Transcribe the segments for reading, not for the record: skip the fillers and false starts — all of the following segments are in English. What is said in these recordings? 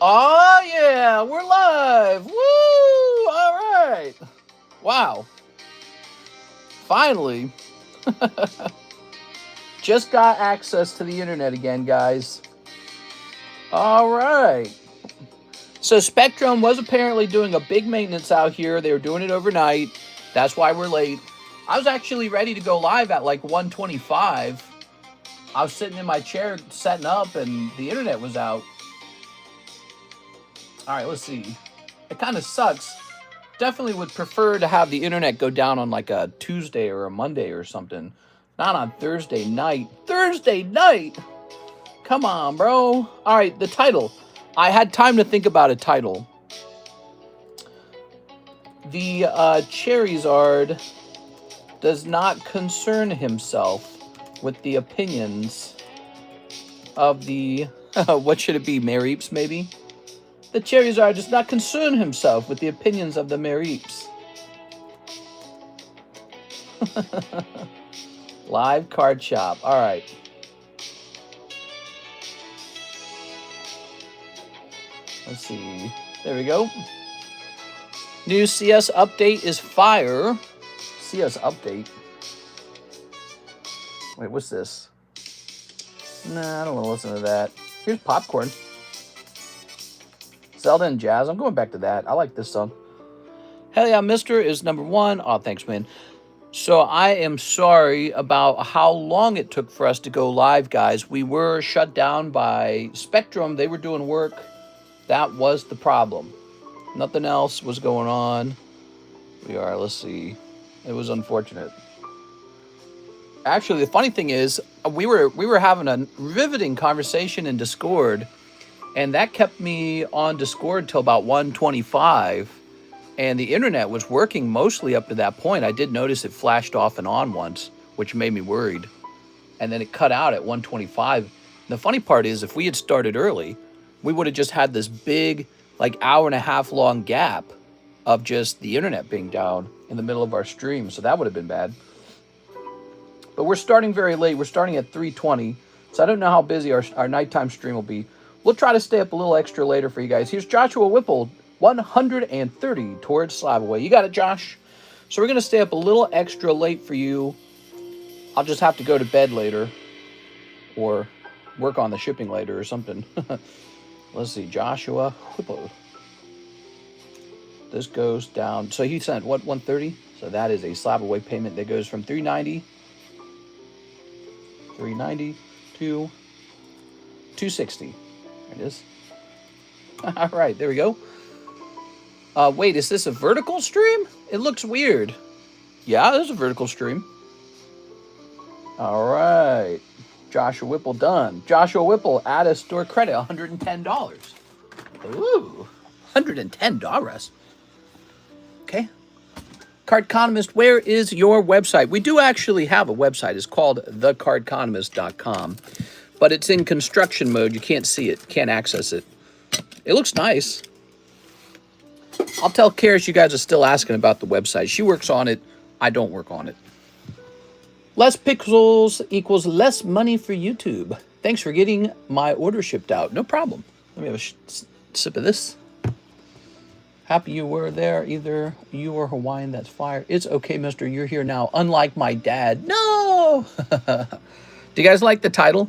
Oh, yeah, we're live. Woo! All right. Wow. Finally. Just got access to the internet again, guys. All right. So Spectrum was apparently doing a big maintenance out here. They were doing it overnight. That's why we're late. I was actually ready to go live at like 1:25. I was sitting in my chair setting up and the internet was out. All right, let's see. It kind of sucks. Definitely would prefer to have the internet go down on like a Tuesday or a Monday or something. Not on Thursday night. Thursday night? Come on, bro. All right, the title. I had time to think about a title. The Zard does not concern himself with the opinions of the... what should it be? Mareeps, maybe? The Zard does not concern himself with the opinions of the Mareeps. Live card shop. All right. Let's see. There we go. New CS update is fire. CS update. Wait, what's this? Nah, I don't want to listen to that. Here's Popcorn. Zelda and Jazz. I'm going back to that. I like this song. Hell Yeah, Mister is #1. Oh, thanks, man. So I am sorry about how long it took for us to go live, guys. We were shut down by Spectrum. They were doing work. That was the problem. Nothing else was going on. Let's see. It was unfortunate. Actually, the funny thing is, we were having a riveting conversation in Discord, and that kept me on Discord till about 1:25, and the internet was working mostly up to that point. I did notice it flashed off and on once, which made me worried, and then it cut out at 1:25. The funny part is, if we had started early, we would have just had this big, like, hour-and-a-half long gap of just the internet being down in the middle of our stream, so that would have been bad. But we're starting very late. We're starting at 3:20, so I don't know how busy our nighttime stream will be. We'll try to stay up a little extra later for you guys. Here's Joshua Whipple, 130 towards slab away. You got it, Josh. So we're going to stay up a little extra late for you. I'll just have to go to bed later or work on the shipping later or something. Let's see, Joshua Whipple. This goes down. So he sent, what, 130? So that is a slab away payment that goes from 390 to 260. There it is. All right, there we go. Wait, is this a vertical stream? It looks weird. Yeah, there's a vertical stream. All right. Joshua Whipple done. Joshua Whipple, add a store credit, $110. Ooh, $110. Okay. Cardconomist, where is your website? We do actually have a website. It's called TheCardconomist.com, but it's in construction mode. You can't see it, can't access it. It looks nice. I'll tell Karis you guys are still asking about the website. She works on it. I don't work on it. Less pixels equals less money for YouTube. Thanks for getting my order shipped out. No problem. Let me have a sip of this. Happy you were there. Either you or Hawaiian, that's fire. It's okay, mister. You're here now. Unlike my dad. No! Do you guys like the title?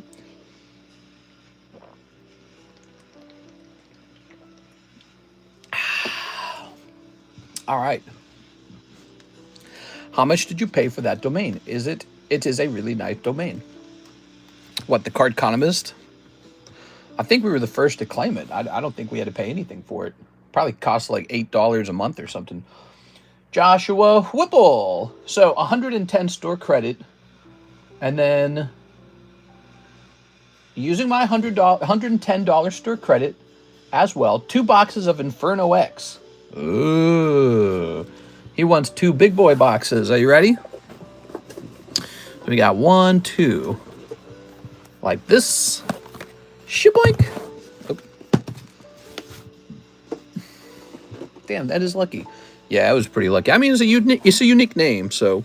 All right. How much did you pay for that domain? It is a really nice domain. What, the Cardconomist? I think we were the first to claim it. I don't think we had to pay anything for it. Probably cost like $8 a month or something. Joshua Whipple. So 110 store credit. And then using my $110 store credit as well, 2 boxes of Inferno X. Ooh. He wants 2 big boy boxes. Are you ready? We got 1, 2. Like this. Shaboink. Oh. Damn, that is lucky. Yeah, it was pretty lucky. I mean, it's a unique name, so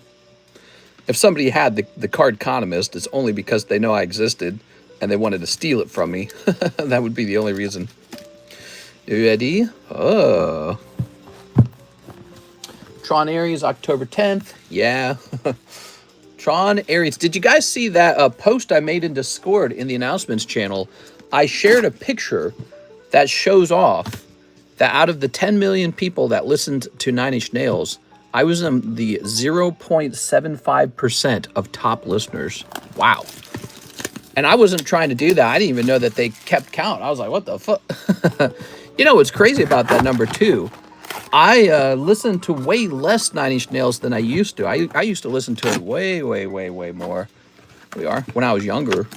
if somebody had the Cardconomist, it's only because they know I existed and they wanted to steal it from me. That would be the only reason. You ready? Oh. Tron Aries, October 10th. Yeah. Tron Aries. Did you guys see that post I made in Discord in the announcements channel? I shared a picture that shows off that out of the 10 million people that listened to Nine Inch Nails, I was in the 0.75% of top listeners. Wow. And I wasn't trying to do that. I didn't even know that they kept count. I was like, what the fuck? You know what's crazy about that number too? I listen to way less Nine Inch Nails than I used to. I used to listen to it way, way, way, way more. Here we are. When I was younger.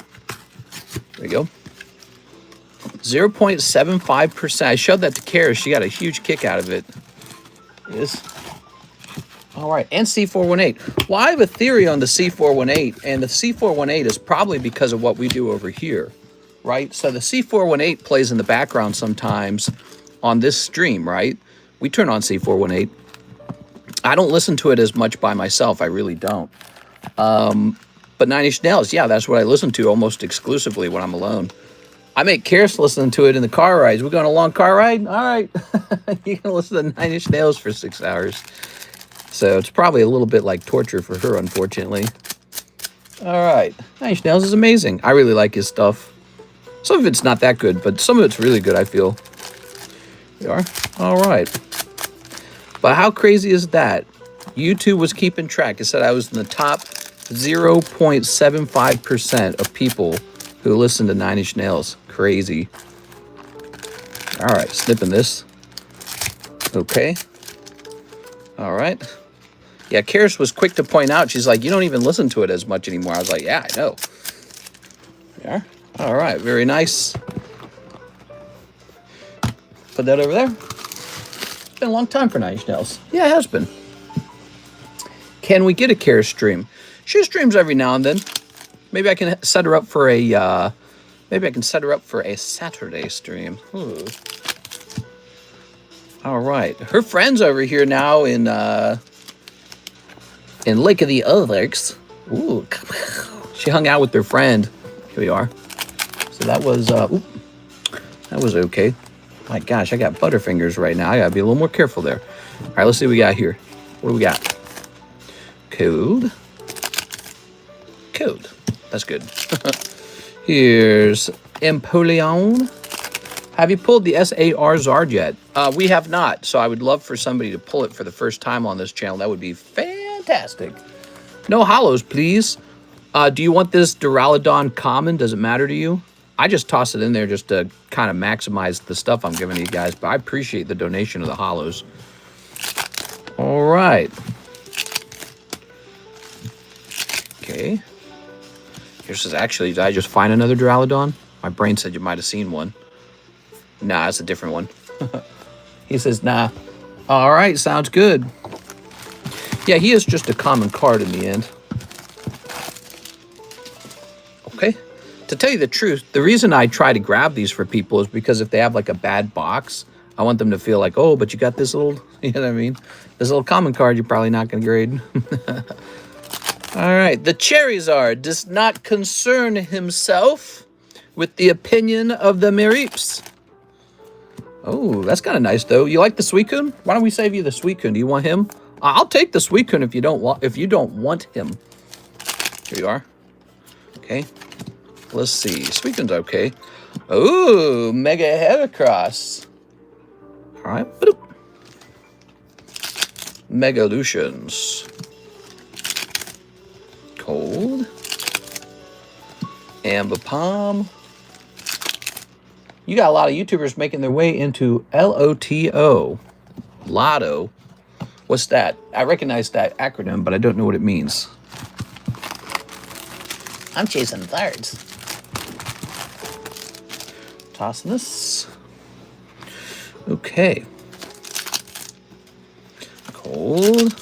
There you go. 0.75%. I showed that to Kara. She got a huge kick out of it. Yes. All right. And C418. Well, I have a theory on the C418. And the C418 is probably because of what we do over here. Right? So the C418 plays in the background sometimes on this stream, right? We turn on C418. I don't listen to it as much by myself. I really don't. But Nine Inch Nails, yeah, that's what I listen to almost exclusively when I'm alone. I make Karis listen to it in the car rides. We're going a long car ride? All right. You can listen to Nine Inch Nails for 6 hours. So it's probably a little bit like torture for her, unfortunately. All right. Nine Inch Nails is amazing. I really like his stuff. Some of it's not that good, but some of it's really good, I feel. We are. All right. But how crazy is that? YouTube was keeping track. It said I was in the top 0.75% of people who listen to Nine Inch Nails. Crazy. All right, snipping this. Okay. All right. Yeah, Karis was quick to point out. She's like, you don't even listen to it as much anymore. I was like, yeah, I know. Yeah. All right, very nice. Put that over there. It's been a long time for Nine Inch Nails. Yeah, it has been. Can we get a Karis stream? She streams every now and then. Maybe I can set her up for a Saturday stream. Ooh. All right. Her friend's over here now in Lake of the Ozarks. Ooh. She hung out with her friend. Here we are. So that was okay. My gosh, I got butterfingers right now. I gotta be a little more careful there. All right, let's see what we got here. What do we got? Code. That's good. Here's Empoleon. Have you pulled the SAR Zard yet? We have not, so I would love for somebody to pull it for the first time on this channel. That would be fantastic. No hollows, please. Do you want this Duraludon common? Does it matter to you? I just toss it in there just to kind of maximize the stuff I'm giving you guys, but I appreciate the donation of the hollows. All right. Okay. Here's actually, did I just find another Duraludon? My brain said you might have seen one. Nah, that's a different one. He says, nah. All right, sounds good. Yeah, he is just a common card in the end. Okay. To tell you the truth, the reason I try to grab these for people is because if they have like a bad box, I want them to feel like, oh, but you got this little, you know what I mean? This little common card you're probably not going to grade. All right, the Charizard does not concern himself with the opinion of the Mareeps. Oh, that's kind of nice, though. You like the Suicune? Why don't we save you the Suicune? Do you want him? I'll take the Suicune if you don't want him. Here you are. Okay. Let's see. Suicune's okay. Ooh, Mega Heracross. All right. Megalutions. Cold. Ambipom. You got a lot of YouTubers making their way into LOTO. Lotto. What's that? I recognize that acronym, but I don't know what it means. I'm chasing Zards. Tossing this. Okay. Cold.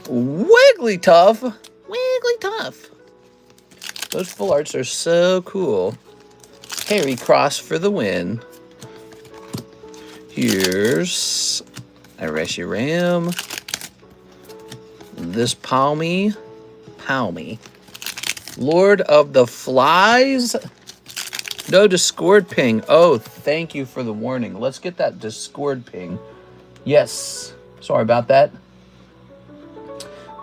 Wigglytuff. Wigglytuff. Those full arts are so cool. Heracross for the win. Here's a Reshiram. This Palmy. Lord of the Flies. No Discord ping. Oh, thank you for the warning. Let's get that Discord ping. Yes. Sorry about that.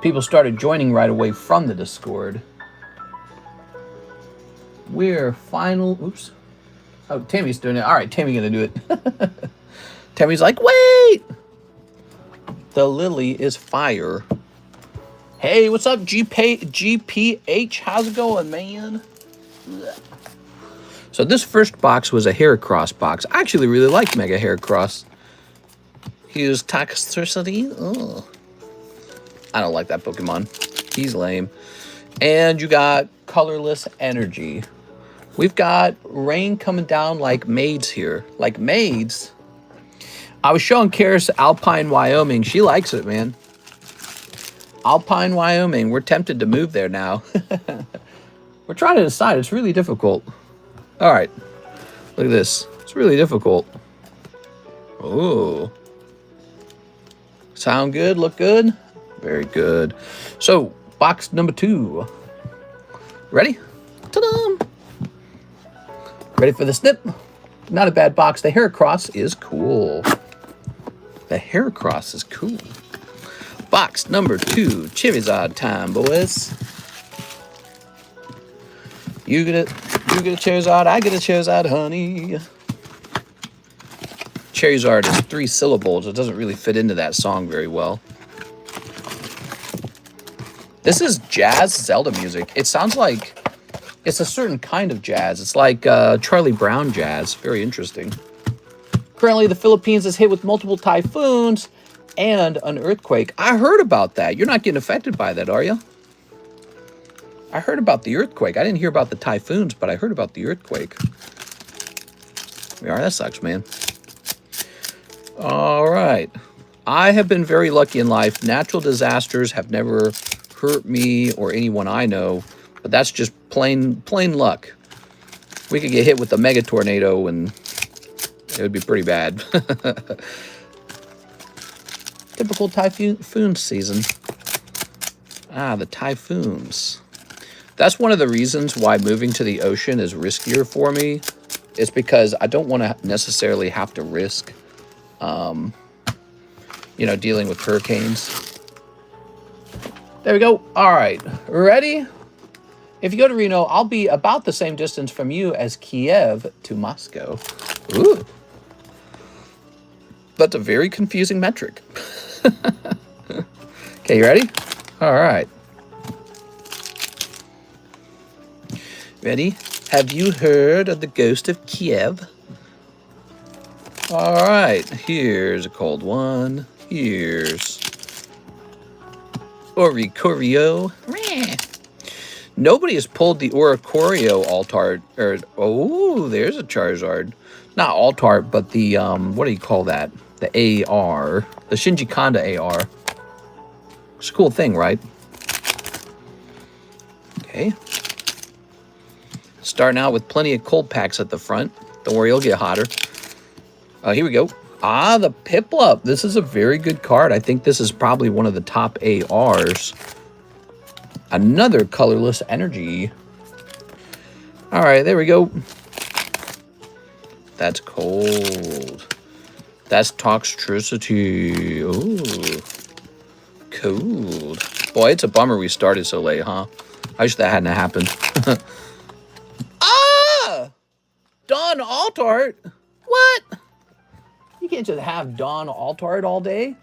People started joining right away from the Discord. We're final. Oops. Oh, Tammy's doing it. All right, Tammy's going to do it. Tammy's like, wait. The lily is fire. Hey, what's up, GPH? How's it going, man? So this first box was a Heracross box. I actually really like Mega Heracross. Use Toxicity. Oh. I don't like that Pokemon. He's lame. And you got Colorless Energy. We've got rain coming down like maids here. Like maids? I was showing Karis Alpine, Wyoming. She likes it, man. Alpine, Wyoming. We're tempted to move there now. We're trying to decide. It's really difficult. All right. Look at this. It's really difficult. Oh. Sound good? Look good? Very good. So, box number 2. Ready? Ta-da! Ready for the snip? Not a bad box. The Heracross is cool. The Heracross is cool. Box number 2. Charizard time, boys. You get a Charizard, I get a Charizard, honey. Charizard is 3 syllables. It doesn't really fit into that song very well. This is jazz Zelda music. It sounds like it's a certain kind of jazz. It's like Charlie Brown jazz. Very interesting. Currently, the Philippines is hit with multiple typhoons and an earthquake. I heard about that. You're not getting affected by that, are you? I heard about the earthquake. I didn't hear about the typhoons, but I heard about the earthquake. Yeah, that sucks, man. All right. I have been very lucky in life. Natural disasters have never hurt me or anyone I know, but that's just plain luck. We could get hit with a mega tornado and it would be pretty bad. Typical typhoon season. Ah, the typhoons. That's one of the reasons why moving to the ocean is riskier for me. It's because I don't want to necessarily have to risk, you know, dealing with hurricanes. There we go. All right. Ready? If you go to Reno, I'll be about the same distance from you as Kiev to Moscow. Ooh. That's a very confusing metric. Okay, you ready? All right. Ready? Have you heard of the ghost of Kiev? All right. Here's a cold one. Here's Oricorio. Nobody has pulled the Oricorio Altart. Oh, there's a Charizard. Not Altart, but the, what do you call that? The AR. The Shinji Kanda AR. It's a cool thing, right? Okay. Starting out with plenty of cold packs at the front. Don't worry, it'll get hotter. Here we go. Ah, the Piplup. This is a very good card. I think this is probably one of the top ARs. Another Colorless Energy. All right, there we go. That's cold. That's Toxtricity. Ooh. Cold. Boy, it's a bummer we started so late, huh? I wish that hadn't happened. Ah! Dawn Altart? What? You can't just have Dawn Altart all day.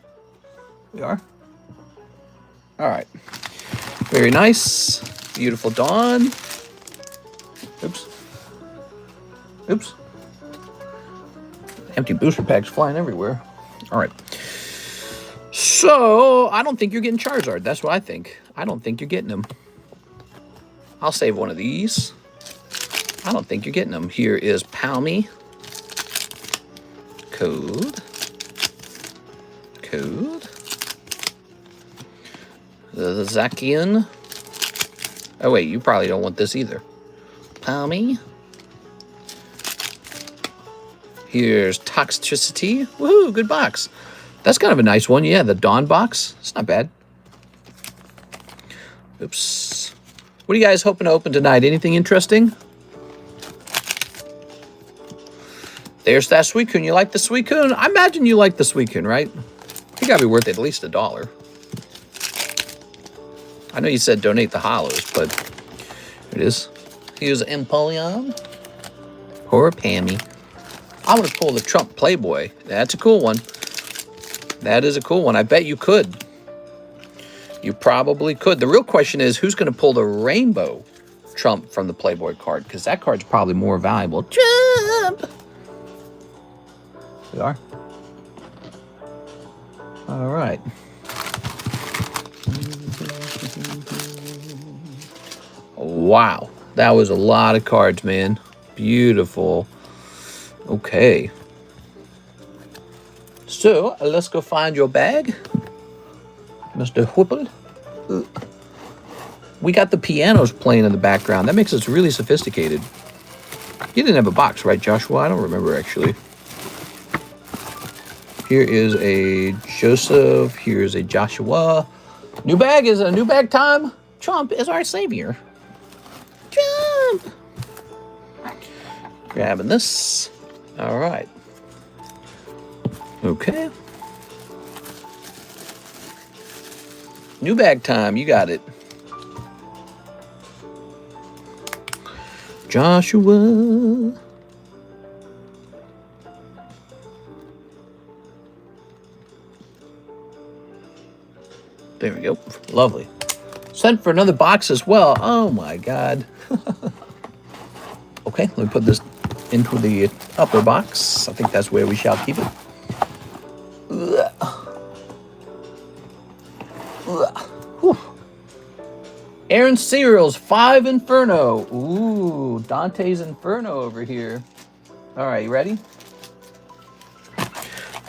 We are. All right. Very nice. Beautiful Dawn. Oops. Oops. Empty booster packs flying everywhere. All right. So, I don't think you're getting Charizard. That's what I think. I don't think you're getting him. I'll save one of these. I don't think you're getting them. Here is Palmy. Code. The Zacian. Oh, wait, you probably don't want this either. Palmy. Here's Toxtricity. Woohoo, good box. That's kind of a nice one. Yeah, the Dawn box. It's not bad. Oops. What are you guys hoping to open tonight? Anything interesting? There's that Suicune. You like the Suicune? I imagine you like the Suicune, right? You gotta be worth at least $1. I know you said donate the hollows, but here it is. Here's Empoleon. Poor Pammy. I want to pull the Trump Playboy. That's a cool one. That is a cool one. I bet you could. You probably could. The real question is, who's going to pull the Rainbow Trump from the Playboy card? Because that card's probably more valuable. Trump! We are. All right. Wow. That was a lot of cards, man. Beautiful. Okay. So, let's go find your bag, Mr. Whipple. We got the pianos playing in the background. That makes us really sophisticated. You didn't have a box, right, Joshua? I don't remember, actually. Here is a Joseph. Here's a Joshua. New bag is a new bag time. Trump is our savior. Trump! Grabbing this. All right. Okay. New bag time. You got it. Joshua. There we go. Lovely. Sent for another box as well. Oh my God. Okay, let me put this into the upper box. I think that's where we shall keep it. Aaron Cereals, 5 Inferno. Ooh, Dante's Inferno over here. All right, you ready?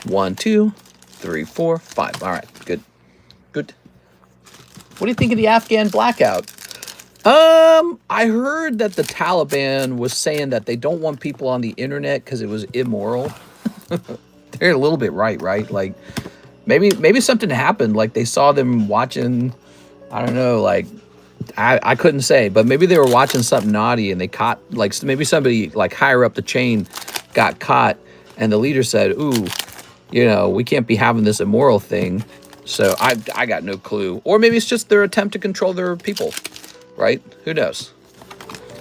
1, 2, 3, 4, 5. All right, good. Good. What do you think of the Afghan blackout? I heard that the Taliban was saying that they don't want people on the internet because it was immoral. They're a little bit right? Like, maybe something happened. Like, they saw them watching, I don't know, like, I couldn't say, but maybe they were watching something naughty and they caught, like, maybe somebody, like, higher up the chain got caught and the leader said, ooh, you know, we can't be having this immoral thing. So I got no clue. Or maybe it's just their attempt to control their people, right? Who knows?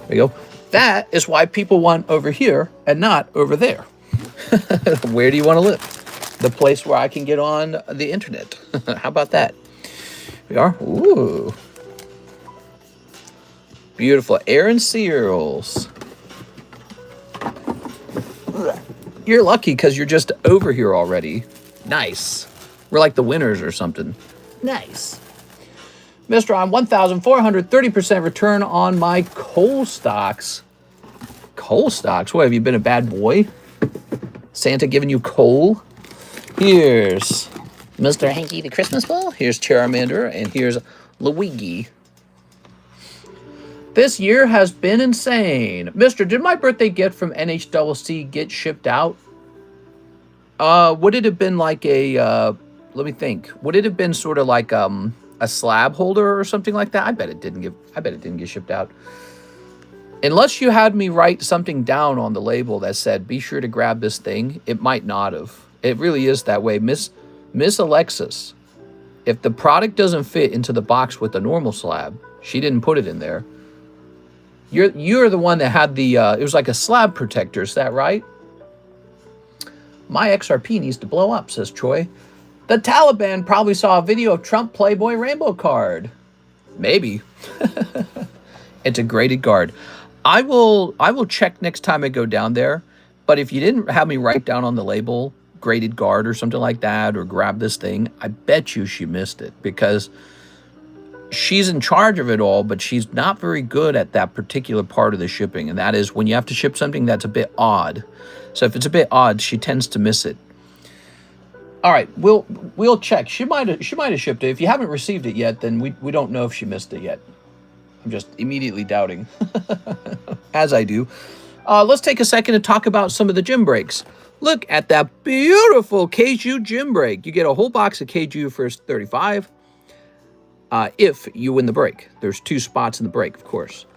There you go. That is why people want over here and not over there. Where do you want to live? The place where I can get on the internet. How about that? We are. Ooh. Beautiful. Aaron Cereals. You're lucky because you're just over here already. Nice. We're like the winners or something. Nice. Mr. I'm 1,430% return on my coal stocks. Coal stocks? What, have you been a bad boy? Santa giving you coal? Here's Mr. Hanky the Christmas Ball. Here's Charmander. And here's Luigi. This year has been insane. Mister, did my birthday gift from NHCC get shipped out? Would it have been like a, let me think. Would it have been sort of like a slab holder or something like that? I bet it didn't get shipped out. Unless you had me write something down on the label that said, be sure to grab this thing, it might not have. It really is that way. Miss Alexis, if the product doesn't fit into the box with the normal slab, she didn't put it in there. You're the one that had the, it was like a slab protector, is that right? My XRP needs to blow up, says Troy. The Taliban probably saw a video of Trump Playboy Rainbow card. Maybe. It's a graded card. I will check next time I go down there. But if you didn't have me write down on the label, graded guard or something like that, or grab this thing, I bet you she missed it because she's in charge of it all, but she's not very good at that particular part of the shipping. And that is when you have to ship something that's a bit odd. So if it's a bit odd, she tends to miss it. All right, we'll check. She might have shipped it. If you haven't received it yet, then we don't know if she missed it yet. I'm just immediately doubting, as I do. Let's take a second to talk about some of the gym breaks. Look at that beautiful Keiju gym break. You get a whole box of Keiju for $35 if you win the break. There's 2 spots in the break, of course.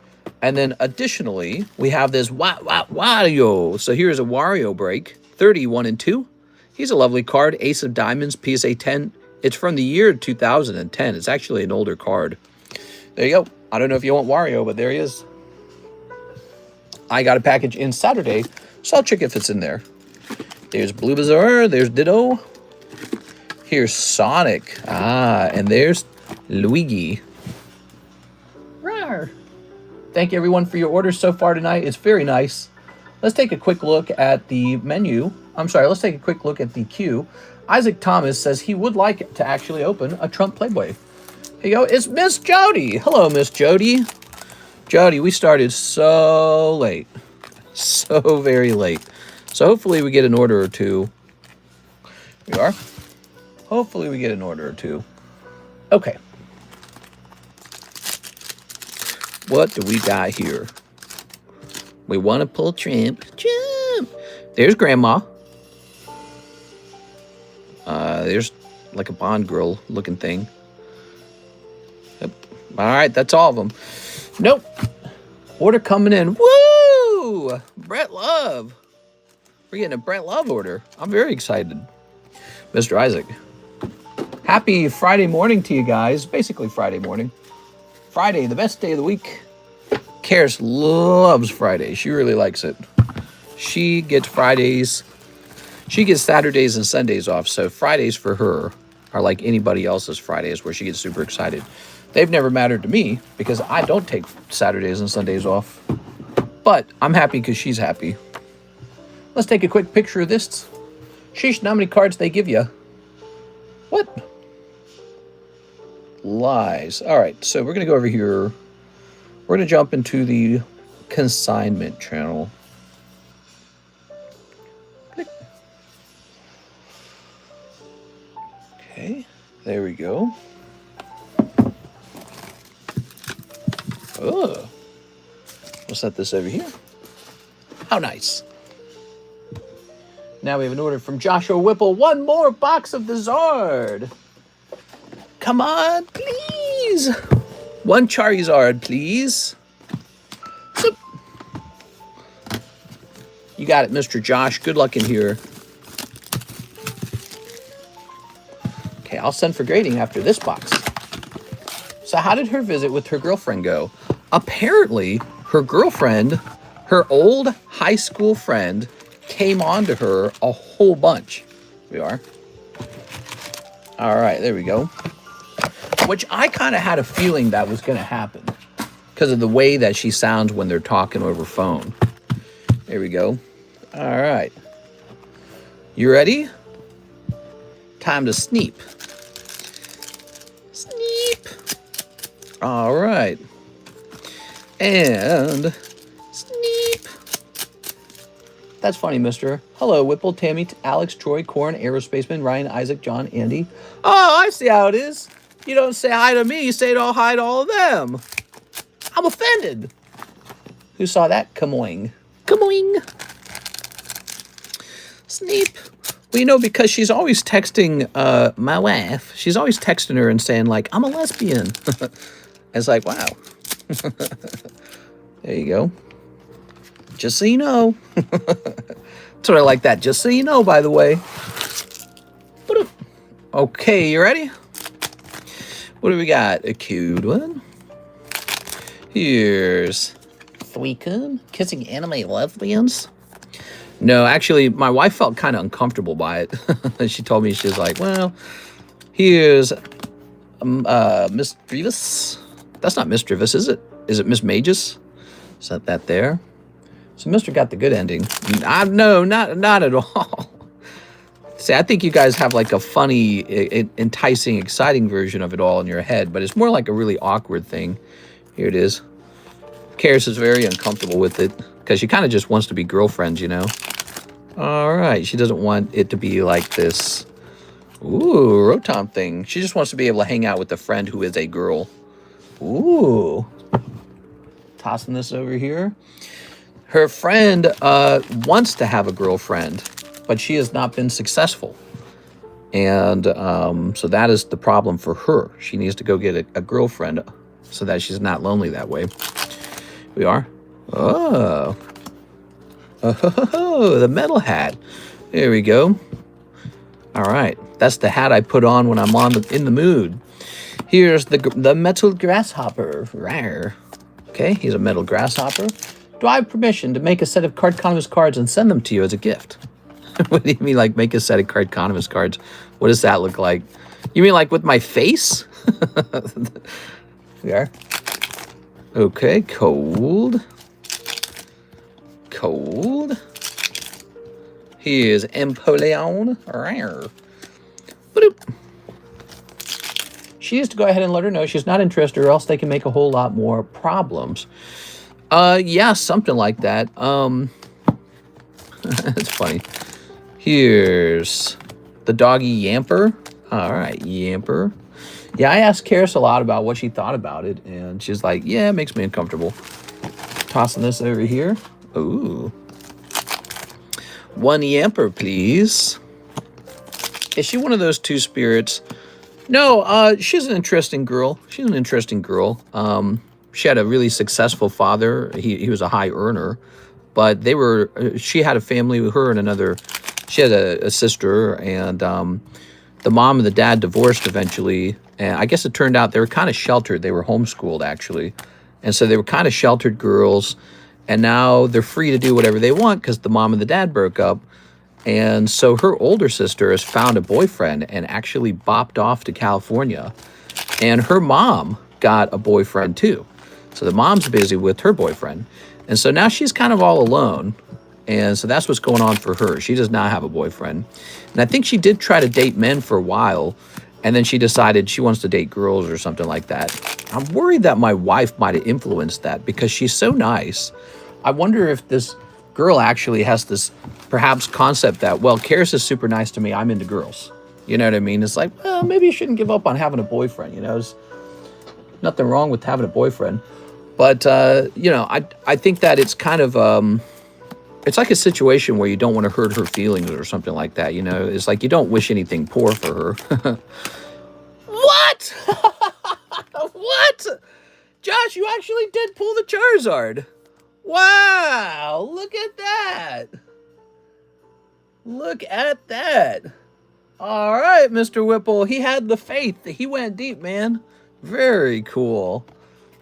And then additionally, we have this Wario. So here's a Wario break, 31 and 2. He's a lovely card, Ace of Diamonds, PSA 10. It's from the year 2010. It's actually an older card. There you go. I don't know if you want Wario, but there he is. I got a package in Saturday, so I'll check if it's in there. There's Blue Bazaar. There's Ditto. Here's Sonic. And there's Luigi. Rawr. Thank you, everyone, for your orders so far tonight. It's very nice. Let's take a quick look at the menu. I'm sorry, let's take a quick look at the queue. Isaac Thomas says he would like to actually open a Trump Playboy. Here you go. It's Miss Jody. Hello, Miss Jody. Jody, we started so late. So very late. So hopefully we get an order or two. We are. Hopefully we get an order or two. Okay. What do we got here? We want to pull Trump. Trump. There's Grandma. There's like a Bond girl looking thing. Yep. All right, that's all of them. Nope. Order coming in. Woo! Brett Love. We're getting a Brett Love order. I'm very excited. Mr. Isaac. Happy Friday morning to you guys. Basically Friday morning. Friday, the best day of the week. Karis loves Friday. She really likes it. She gets Fridays. She gets Saturdays and Sundays off. So Fridays for her are like anybody else's Fridays where she gets super excited. They've never mattered to me because I don't take Saturdays and Sundays off. But I'm happy because she's happy. Let's take a quick picture of this. Sheesh, how many cards they give you? What? Lies. All right, so we're going to go over here. We're going to jump into the consignment channel. Click. Okay, there we go. Oh, we'll set this over here. How nice. Now we have an order from Joshua Whipple. One more box of the Zard. Come on, please. One Charizard, please. Zoop. You got it, Mr. Josh. Good luck in here. Okay, I'll send for grading after this box. So how did her visit with her girlfriend go? Apparently, her girlfriend, her old high school friend, came on to her a whole bunch. We are. All right, there we go. Which I kind of had a feeling that was going to happen because of the way that she sounds when they're talking over phone. There we go. All right. You ready? Time to sneap. Sneap. All right. And sneap. That's funny, mister. Hello, Whipple, Tammy, Alex, Troy, Corn, Aerospaceman, Ryan, Isaac, John, Andy. Oh, I see how it is. You don't say hi to me, you say hi to all of them. I'm offended. Who saw that? Kamoing. Kamoing. Sneap. Well, you know, because she's always texting my wife. She's always texting her and saying, like, I'm a lesbian. It's like, wow. There you go. Just so you know. That's what I like that. Just so you know, by the way. Okay, you ready? What do we got? A cute one. Here's Thweekun, kissing anime lesbians. No, actually, my wife felt kind of uncomfortable by it. She told me, she was like, well, here's Miss Drevis. That's not Miss Drevis, is it? Is it Miss Magus? Is that there? So Mister got the good ending. No, not at all. See, I think you guys have like a funny, enticing, exciting version of it all in your head, but it's more like a really awkward thing. Here it is. Karis is very uncomfortable with it because she kind of just wants to be girlfriends, you know? All right. She doesn't want it to be like this, ooh, Rotom thing. She just wants to be able to hang out with a friend who is a girl. Ooh. Tossing this over here. Her friend wants to have a girlfriend, but she has not been successful. And so that is the problem for her. She needs to go get a girlfriend so that she's not lonely that way. We are? Oh. Oh, the metal hat. There we go. All right. That's the hat I put on when I'm in the mood. Here's the metal grasshopper. Rawr. Okay, he's a metal grasshopper. Do I have permission to make a set of Cardconomist cards and send them to you as a gift? What do you mean, like, make a set of Cardconomist cards? What does that look like? You mean like with my face? We are. Okay, cold. Cold. Here's Empoleon. She needs to go ahead and let her know she's not interested, or else they can make a whole lot more problems. Yeah, something like that. That's funny. Here's the doggy Yamper. All right, Yamper. Yeah, I asked Karis a lot about what she thought about it, and she's like, yeah, it makes me uncomfortable. Tossing this over here. Ooh. One Yamper, please. Is she one of those two spirits? No, she's an interesting girl. She's an interesting girl. She had a really successful father. He was a high earner, but she had a family with her and another. She had a sister, and the mom and the dad divorced eventually. And I guess it turned out they were kind of sheltered. They were homeschooled, actually. And so they were kind of sheltered girls. And now they're free to do whatever they want because the mom and the dad broke up. And so her older sister has found a boyfriend and actually bopped off to California. And her mom got a boyfriend too. So the mom's busy with her boyfriend. And so now she's kind of all alone. And so that's what's going on for her. She does not have a boyfriend. And I think she did try to date men for a while. And then she decided she wants to date girls or something like that. I'm worried that my wife might have influenced that because she's so nice. I wonder if this girl actually has this perhaps concept that, well, Karis is super nice to me. I'm into girls. You know what I mean? It's like, well, maybe you shouldn't give up on having a boyfriend. You know, there's nothing wrong with having a boyfriend. But, you know, I think that it's kind of, it's like a situation where you don't want to hurt her feelings or something like that. You know, it's like you don't wish anything poor for her. What? What? Josh, you actually did pull the Charizard. Wow, look at that. Look at that. All right, Mr. Whipple. He had the faith. He went deep, man. Very cool.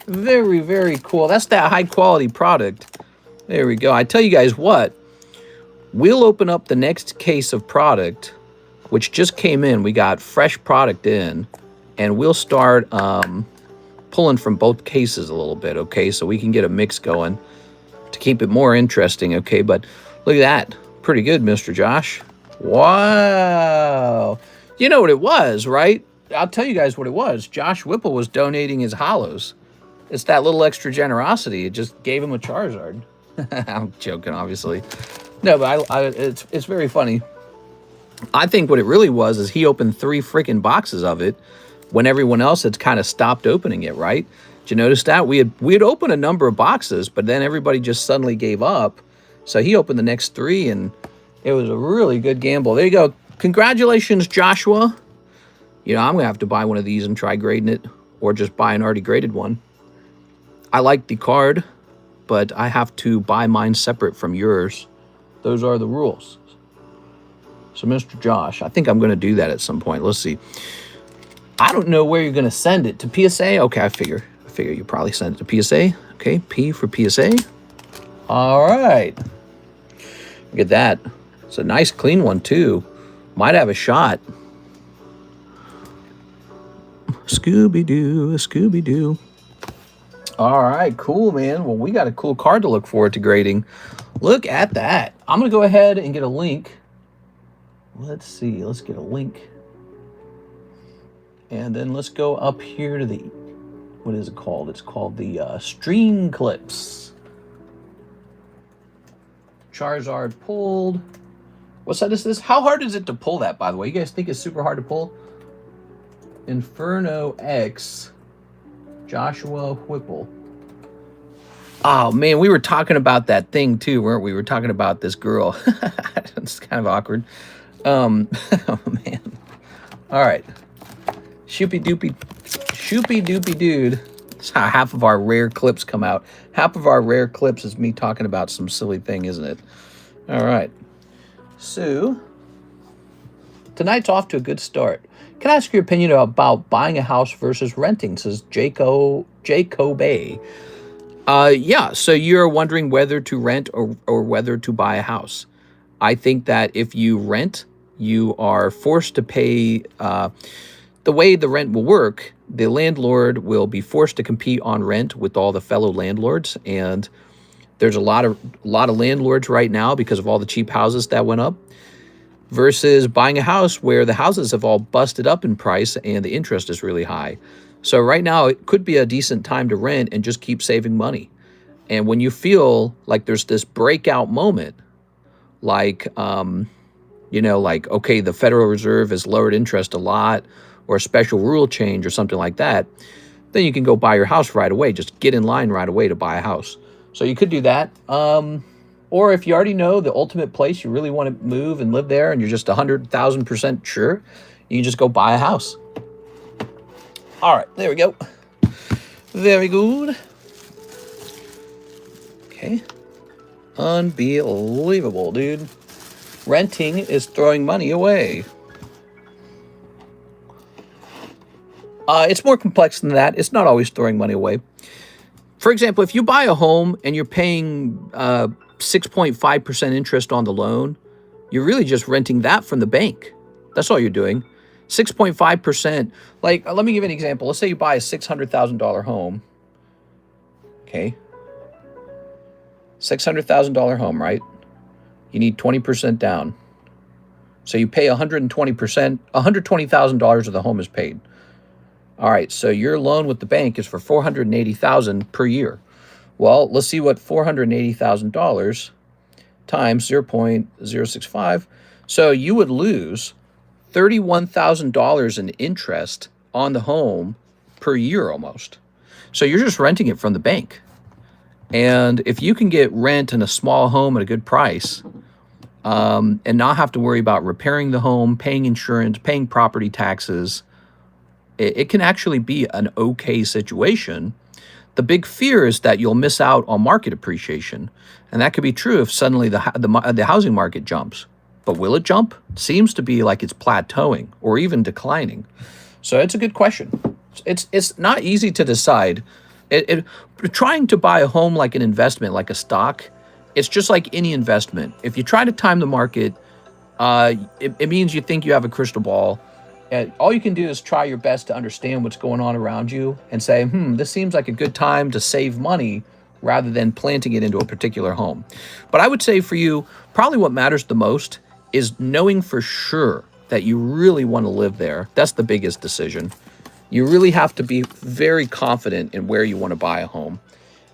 Very, very cool. That's that high-quality product. There we go. I tell you guys what. We'll open up the next case of product, which just came in. We got fresh product in, and we'll start pulling from both cases a little bit, okay? So we can get a mix going to keep it more interesting, okay? But look at that. Pretty good, Mr. Josh. Wow. You know what it was, right? I'll tell you guys what it was. Josh Whipple was donating his hollows. It's that little extra generosity. It just gave him a Charizard. I'm joking, obviously. No, but it's very funny. I think what it really was is he opened 3 freaking boxes of it when everyone else had kind of stopped opening it, right? Did you notice that? We had opened a number of boxes, but then everybody just suddenly gave up. So he opened the next 3, and it was a really good gamble. There you go. Congratulations, Joshua. You know, I'm going to have to buy one of these and try grading it, or just buy an already graded one. I like the card, but I have to buy mine separate from yours. Those are the rules. So, Mr. Josh, I think I'm going to do that at some point. Let's see. I don't know where you're going to send it. To PSA? Okay, I figure you probably send it to PSA. Okay, P for PSA. All right. Look at that. It's a nice, clean one, too. Might have a shot. Scooby-Doo, Scooby-Doo. All right, cool, man. Well, we got a cool card to look forward to grading. Look at that. I'm going to go ahead and get a link. Let's see. Let's get a link. And then let's go up here to the, what is it called? It's called the Stream Clips. Charizard pulled. What set is this? How hard is it to pull that, by the way? You guys think it's super hard to pull? Inferno X. Joshua Whipple. Oh, man, we were talking about that thing, too, weren't we? We were talking about this girl. It's kind of awkward. Oh, man. All right. Shoopy doopy dude. That's how half of our rare clips come out. Half of our rare clips is me talking about some silly thing, isn't it? All right. So, tonight's off to a good start. Can I ask your opinion about buying a house versus renting? Says Jacob. Yeah, so you're wondering whether to rent or whether to buy a house. I think that if you rent, you are forced to pay. The way the rent will work, the landlord will be forced to compete on rent with all the fellow landlords, and there's a lot of landlords right now because of all the cheap houses that went up, versus buying a house where the houses have all busted up in price and the interest is really high. So right now it could be a decent time to rent and just keep saving money. And when you feel like there's this breakout moment, like like, okay, the Federal Reserve has lowered interest a lot, or a special rule change or something like that, then you can go buy your house right away. Just get in line right away to buy a house. So you could do that. Or if you already know the ultimate place you really want to move and live there and you're just 100,000% sure, you can just go buy a house. All right, there we go. Very good. Okay. Unbelievable, dude. Renting is throwing money away. It's more complex than that. It's not always throwing money away. For example, if you buy a home and you're paying 6.5% interest on the loan, you're really just renting that from the bank. That's all you're doing. 6.5%. Like, let me give you an example. Let's say you buy a $600,000 home. Okay. $600,000 home, right? You need 20% down. So you pay 120%. $120,000 of the home is paid. All right, so your loan with the bank is for $480,000 per year. Well, let's see what $480,000 times 0.065. So you would lose $31,000 in interest on the home per year almost. So you're just renting it from the bank. And if you can get rent in a small home at a good price, and not have to worry about repairing the home, paying insurance, paying property taxes, it can actually be an okay situation. The big fear is that you'll miss out on market appreciation. And that could be true if suddenly the housing market jumps. But will it jump? Seems to be like it's plateauing or even declining. So it's a good question. It's not easy to decide. Trying to buy a home like an investment, like a stock, it's just like any investment. If you try to time the market, it means you think you have a crystal ball. All you can do is try your best to understand what's going on around you and say, this seems like a good time to save money rather than planting it into a particular home. But I would say for you, probably what matters the most is knowing for sure that you really want to live there. That's the biggest decision. You really have to be very confident in where you want to buy a home.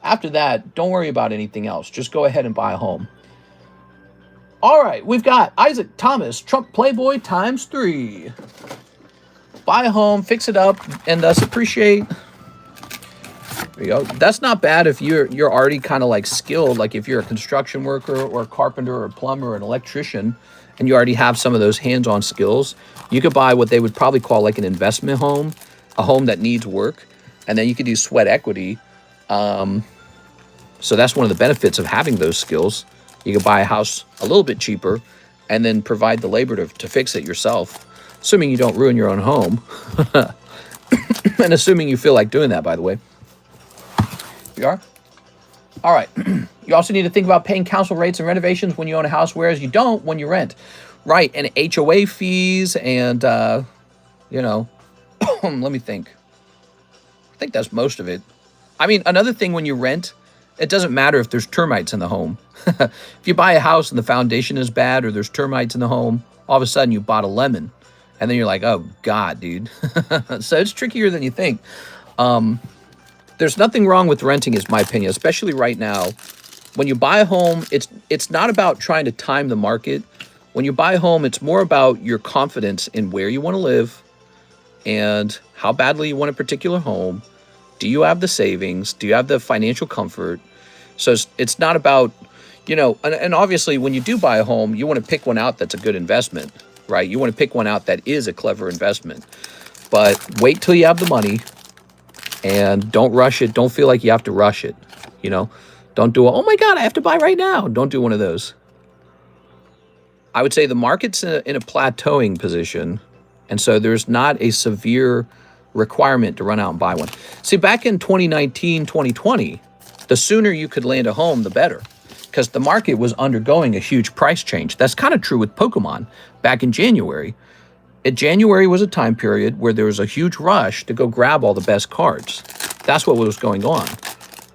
After that, don't worry about anything else. Just go ahead and buy a home. All right, we've got Isaac Thomas, Trump Playboy ×3. Buy a home, fix it up, and thus appreciate. There you go. That's not bad if you're already kind of like skilled, like if you're a construction worker or a carpenter or a plumber or an electrician, and you already have some of those hands-on skills. You could buy what they would probably call like an investment home, a home that needs work, and then you could do sweat equity. So that's one of the benefits of having those skills. You could buy a house a little bit cheaper and then provide the labor to fix it yourself, assuming you don't ruin your own home. And assuming you feel like doing that, by the way. You are? All right. You also need to think about paying council rates and renovations when you own a house, whereas you don't when you rent. Right, and HOA fees and, let me think. I think that's most of it. I mean, another thing when you rent, it doesn't matter if there's termites in the home. If you buy a house and the foundation is bad or there's termites in the home, all of a sudden you bought a lemon. And then you're like, oh, God, dude. So it's trickier than you think. There's nothing wrong with renting, is my opinion, especially right now. When you buy a home, it's not about trying to time the market. When you buy a home, it's more about your confidence in where you want to live and how badly you want a particular home. Do you have the savings? Do you have the financial comfort? So it's not about, and obviously when you do buy a home, you want to pick one out that's a good investment, right? You want to pick one out that is a clever investment. But wait till you have the money. And don't rush it. Don't feel like you have to rush it. You know, don't do a, oh my God, I have to buy right now. Don't do one of those. I would say the market's in a plateauing position. And so there's not a severe requirement to run out and buy one. See, back in 2019, 2020, the sooner you could land a home, the better. Because the market was undergoing a huge price change. That's kind of true with Pokemon back in January. January was a time period where there was a huge rush to go grab all the best cards. That's what was going on.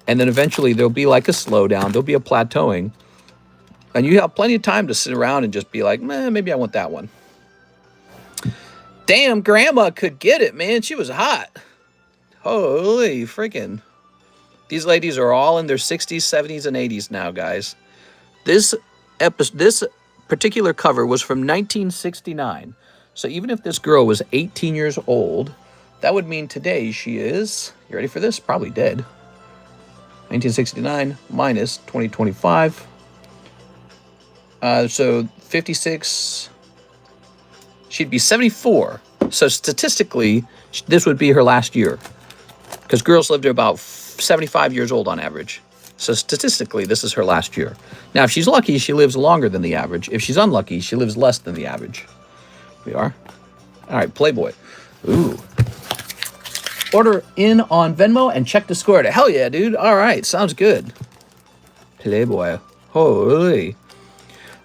And then eventually there'll be like a slowdown. There'll be a plateauing. And you have plenty of time to sit around and just be like, man, maybe I want that one. Damn, Grandma could get it, man. She was hot. Holy freaking. These ladies are all in their 60s, 70s, and 80s now, guys. This particular cover was from 1969. So even if this girl was 18 years old, that would mean today she is, you ready for this? Probably dead. 1969 minus 2025. So 56, she'd be 74. So statistically, this would be her last year. Because girls live to about 75 years old on average. So statistically, this is her last year. Now, if she's lucky, she lives longer than the average. If she's unlucky, she lives less than the average. We are. All right, Playboy. Ooh. Order in on Venmo and check the score. Hell yeah, dude. All right, sounds good. Playboy. Holy.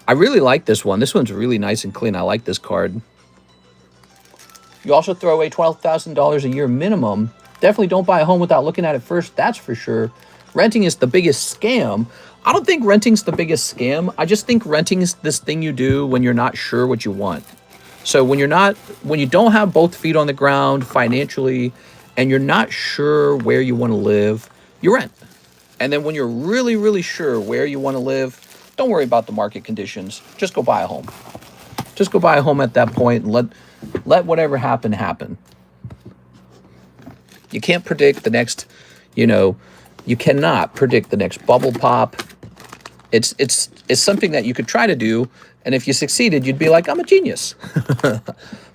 I really like this one. This one's really nice and clean. I like this card. You also throw away $12,000 a year minimum. Definitely don't buy a home without looking at it first. That's for sure. Renting is the biggest scam. I don't think renting's the biggest scam. I just think renting is this thing you do when you're not sure what you want. So when you don't have both feet on the ground financially and you're not sure where you want to live, you rent. And then when you're really, really sure where you want to live, don't worry about the market conditions. Just go buy a home. Just go buy a home at that point and let whatever happen, happen. You can't predict the next, you cannot predict the next bubble pop. It's something that you could try to do, and if you succeeded, you'd be like, I'm a genius.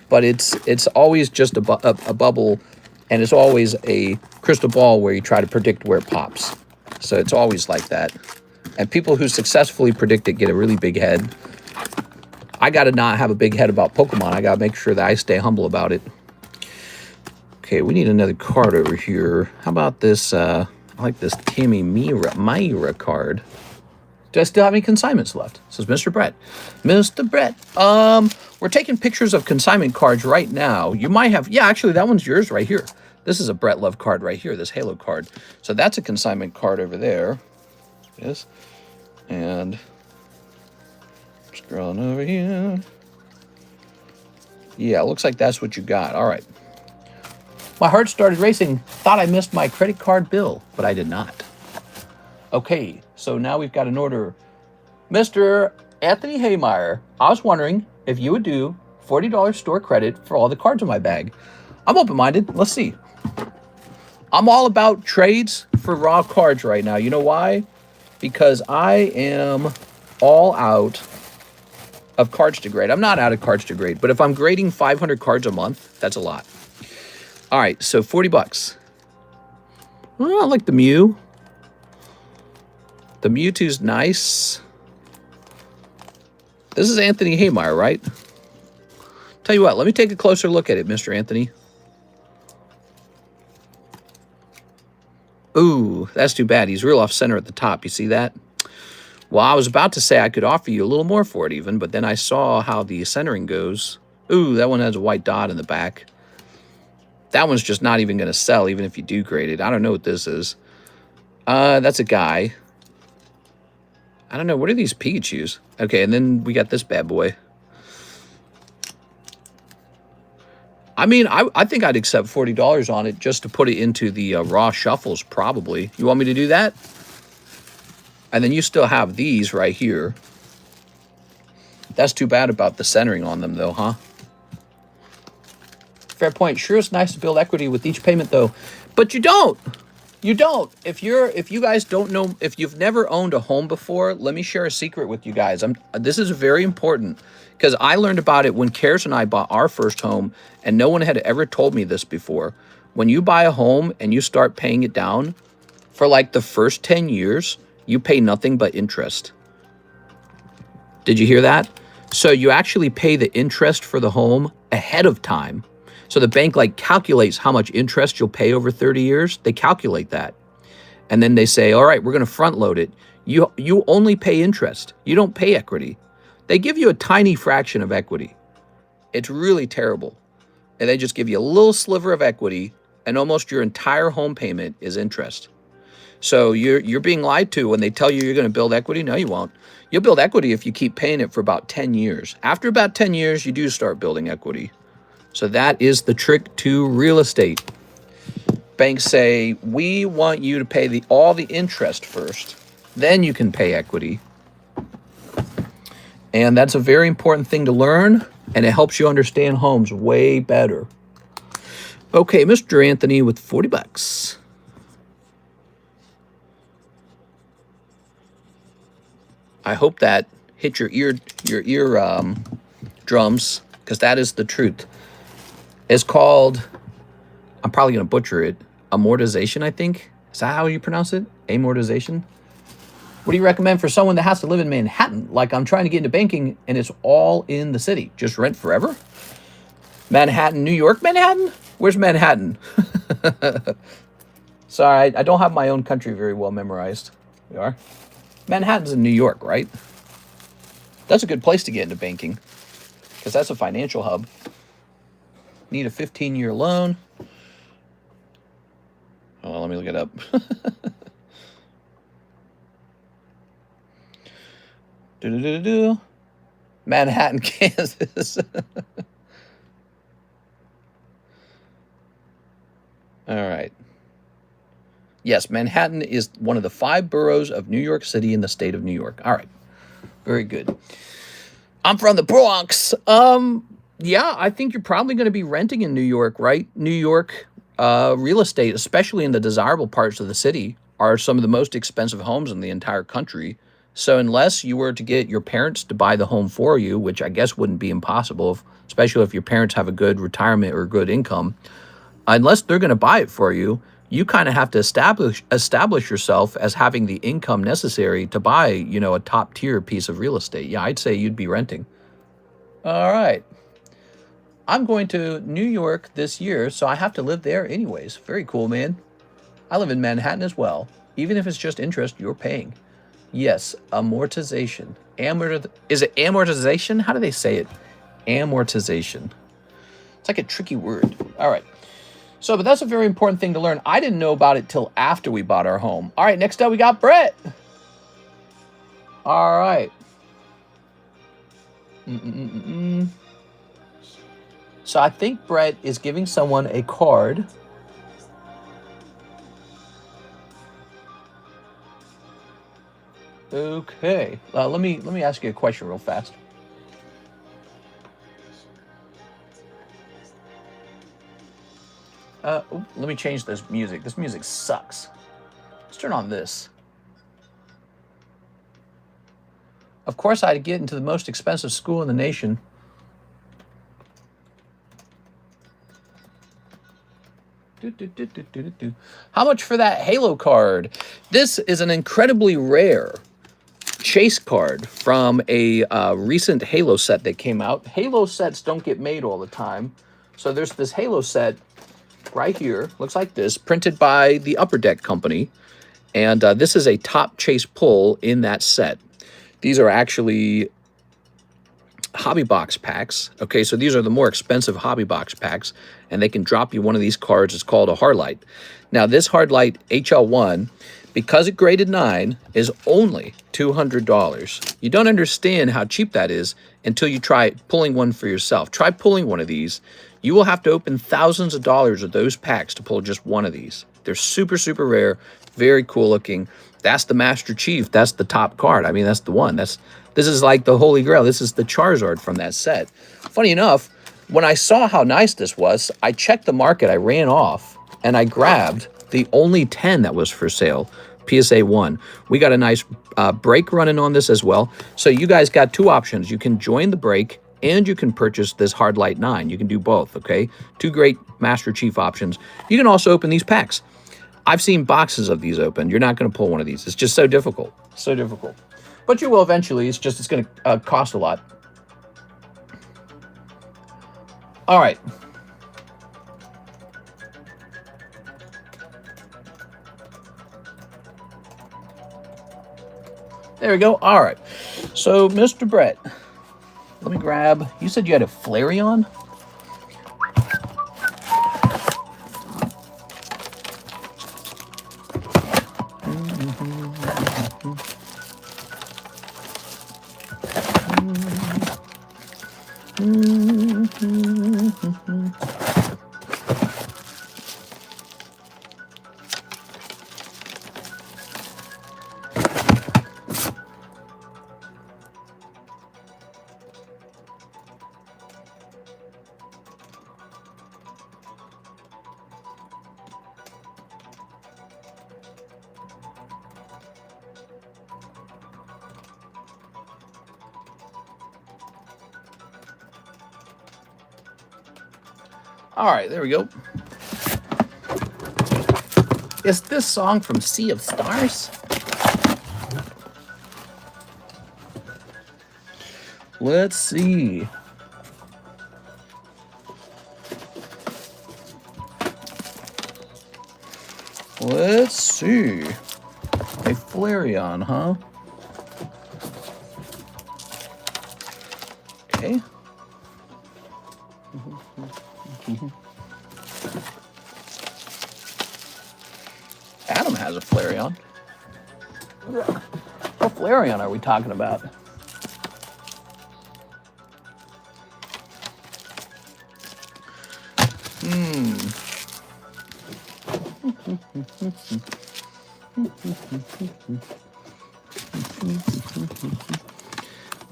But it's always just a bubble, and it's always a crystal ball where you try to predict where it pops. So it's always like that. And people who successfully predict it get a really big head. I got to not have a big head about Pokemon. I got to make sure that I stay humble about it. Okay, we need another card over here. How about this? I like this Tammy Myra card. Do I still have any consignments left? Says Mr. Brett. Mr. Brett. We're taking pictures of consignment cards right now. You might have, yeah, actually that one's yours right here. This is a Brett Love card right here, this Halo card. So that's a consignment card over there. Yes. And scrolling over here. Yeah, looks like that's what you got. All right. My heart started racing. Thought I missed my credit card bill, but I did not. Okay, so now we've got an order. Mr. Anthony Haymeyer, I was wondering if you would do $40 store credit for all the cards in my bag. I'm open-minded. Let's see. I'm all about trades for raw cards right now. You know why? Because I am all out of cards to grade. I'm not out of cards to grade, but if I'm grading 500 cards a month, that's a lot. All right, so 40 bucks. Oh, I like the Mew. The Mewtwo's nice. This is Anthony Haymeyer, right? Tell you what, let me take a closer look at it, Mr. Anthony. Ooh, that's too bad. He's real off center at the top. You see that? Well, I was about to say I could offer you a little more for it even, but then I saw how the centering goes. Ooh, that one has a white dot in the back. That one's just not even going to sell, even if you do grade it. I don't know what this is. That's a guy. I don't know. What are these Pikachus? Okay, and then we got this bad boy. I mean, I think I'd accept $40 on it just to put it into the Raw Shuffles, probably. You want me to do that? And then you still have these right here. That's too bad about the centering on them, though, huh? Fair point. Sure, it's nice to build equity with each payment, though. But you don't. You don't. If you guys don't know, if you've never owned a home before, let me share a secret with you guys. This is very important because I learned about it when Karis and I bought our first home, and no one had ever told me this before. when you buy a home and you start paying it down, for like the first 10 years, you pay nothing but interest. Did you hear that? So you actually pay the interest for the home ahead of time. So the bank like calculates how much interest you'll pay over 30 years. They calculate that. And then they say, all right, we're going to front load it. You only pay interest. You don't pay equity. They give you a tiny fraction of equity. It's really terrible. And they just give you a little sliver of equity, and almost your entire home payment is interest. So you're being lied to when they tell you you're going to build equity. No, you won't. You'll build equity if you keep paying it for about 10 years. After about 10 years, you do start building equity. So that is the trick to real estate. Banks say, we want you to pay all the interest first. Then you can pay equity. And that's a very important thing to learn, and it helps you understand homes way better. Okay, Mr. Anthony with 40 bucks. I hope that hit your ear drums, because that is the truth. It's called, I'm probably going to butcher it, amortization, I think. Is that how you pronounce it? Amortization? What do you recommend for someone that has to live in Manhattan? Like, I'm trying to get into banking, and it's all in the city. Just rent forever? Manhattan, New York, Manhattan? Where's Manhattan? Sorry, I don't have my own country very well memorized. You are? Manhattan's in New York, right? That's a good place to get into banking, because that's a financial hub. Need a 15-year loan. Oh, let me look it up. Manhattan, Kansas. All right. Yes, Manhattan is one of the 5 boroughs of New York City in the state of New York. All right. Very good. I'm from the Bronx. Yeah, I think you're probably going to be renting in New York, right? New York real estate, especially in the desirable parts of the city, are some of the most expensive homes in the entire country. So unless you were to get your parents to buy the home for you, which I guess wouldn't be impossible, especially if your parents have a good retirement or good income, unless they're going to buy it for you, you kind of have to establish yourself as having the income necessary to buy, you know, a top tier piece of real estate. Yeah, I'd say you'd be renting. All right. I'm going to New York this year, so I have to live there anyways. Very cool, man. I live in Manhattan as well. Even if it's just interest, you're paying. Yes, amortization. Is it amortization? How do they say it? Amortization. It's like a tricky word. All right. So, but that's a very important thing to learn. I didn't know about it till after we bought our home. All right, next up we got Brett. All right. So I think Brett is giving someone a card. Okay. Let me ask you a question real fast. Let me change this music. This music sucks. Let's turn on this. Of course, I'd get into the most expensive school in the nation. How much for that Halo card? This is an incredibly rare chase card from a recent Halo set that came out. Halo sets don't get made all the time. So there's this Halo set right here, looks like this, printed by the Upper Deck Company. And this is a top chase pull in that set. These are actually hobby box packs. Okay, so these are the more expensive hobby box packs, and they can drop you one of these cards. It's called a Hardlight. Now, this Hardlight HL1, because it graded 9, is only $200. You don't understand how cheap that is until you try pulling one for yourself. Try pulling one of these. You will have to open thousands of dollars of those packs to pull just one of these. They're super, super rare, very cool looking. That's the Master Chief. That's the top card. I mean, that's the one. This is like the Holy Grail. This is the Charizard from that set. Funny enough, when I saw how nice this was, I checked the market. I ran off, and I grabbed the only 10 that was for sale, PSA 1. We got a nice break running on this as well. So you guys got 2 options. You can join the break and you can purchase this Hard Light 9. You can do both, okay? Two great Master Chief options. You can also open these packs. I've seen boxes of these opened. You're not going to pull one of these. It's just so difficult. So difficult. But you will eventually. It's going to cost a lot. All right. There we go. All right. So, Mr. Brett, let me grab... You said you had a Flareon? All right, there we go. Is this song from Sea of Stars? Let's see. Let's see. A Flareon, huh? Okay. Adam has a Flareon. What Flareon are we talking about?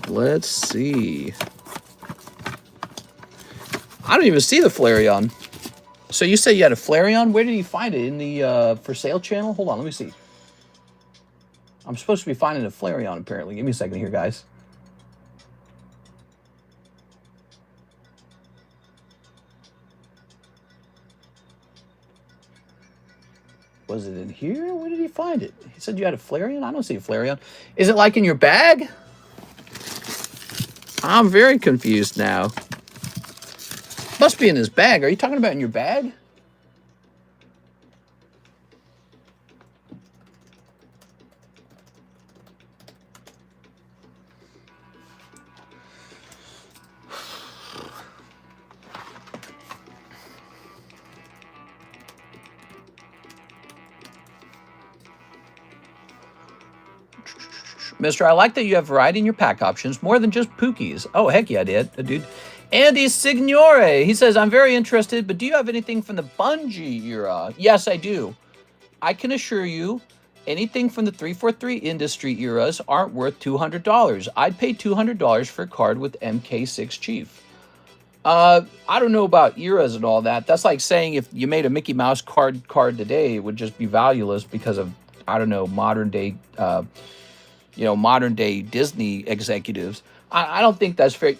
Let's see. I don't even see the Flareon. So you say you had a Flareon? Where did you find it? In the for sale channel? Hold on, let me see. I'm supposed to be finding a Flareon, apparently. Give me a second here, guys. Was it in here? Where did he find it? He said you had a Flareon? I don't see a Flareon. Is it like in your bag? I'm very confused now. Must be in his bag. Are you talking about in your bag? Mister, I like that you have variety in your pack options, more than just Pookies. Oh, heck yeah, dude. Andy Signore, he says, I'm very interested, but do you have anything from the Bungie era? Yes, I do. I can assure you, anything from the 343 industry eras aren't worth $200. I'd pay $200 for a card with MK6 Chief. I don't know about eras and all that. That's like saying if you made a Mickey Mouse card today, it would just be valueless because of, I don't know, modern day Disney executives. I don't think that's fair.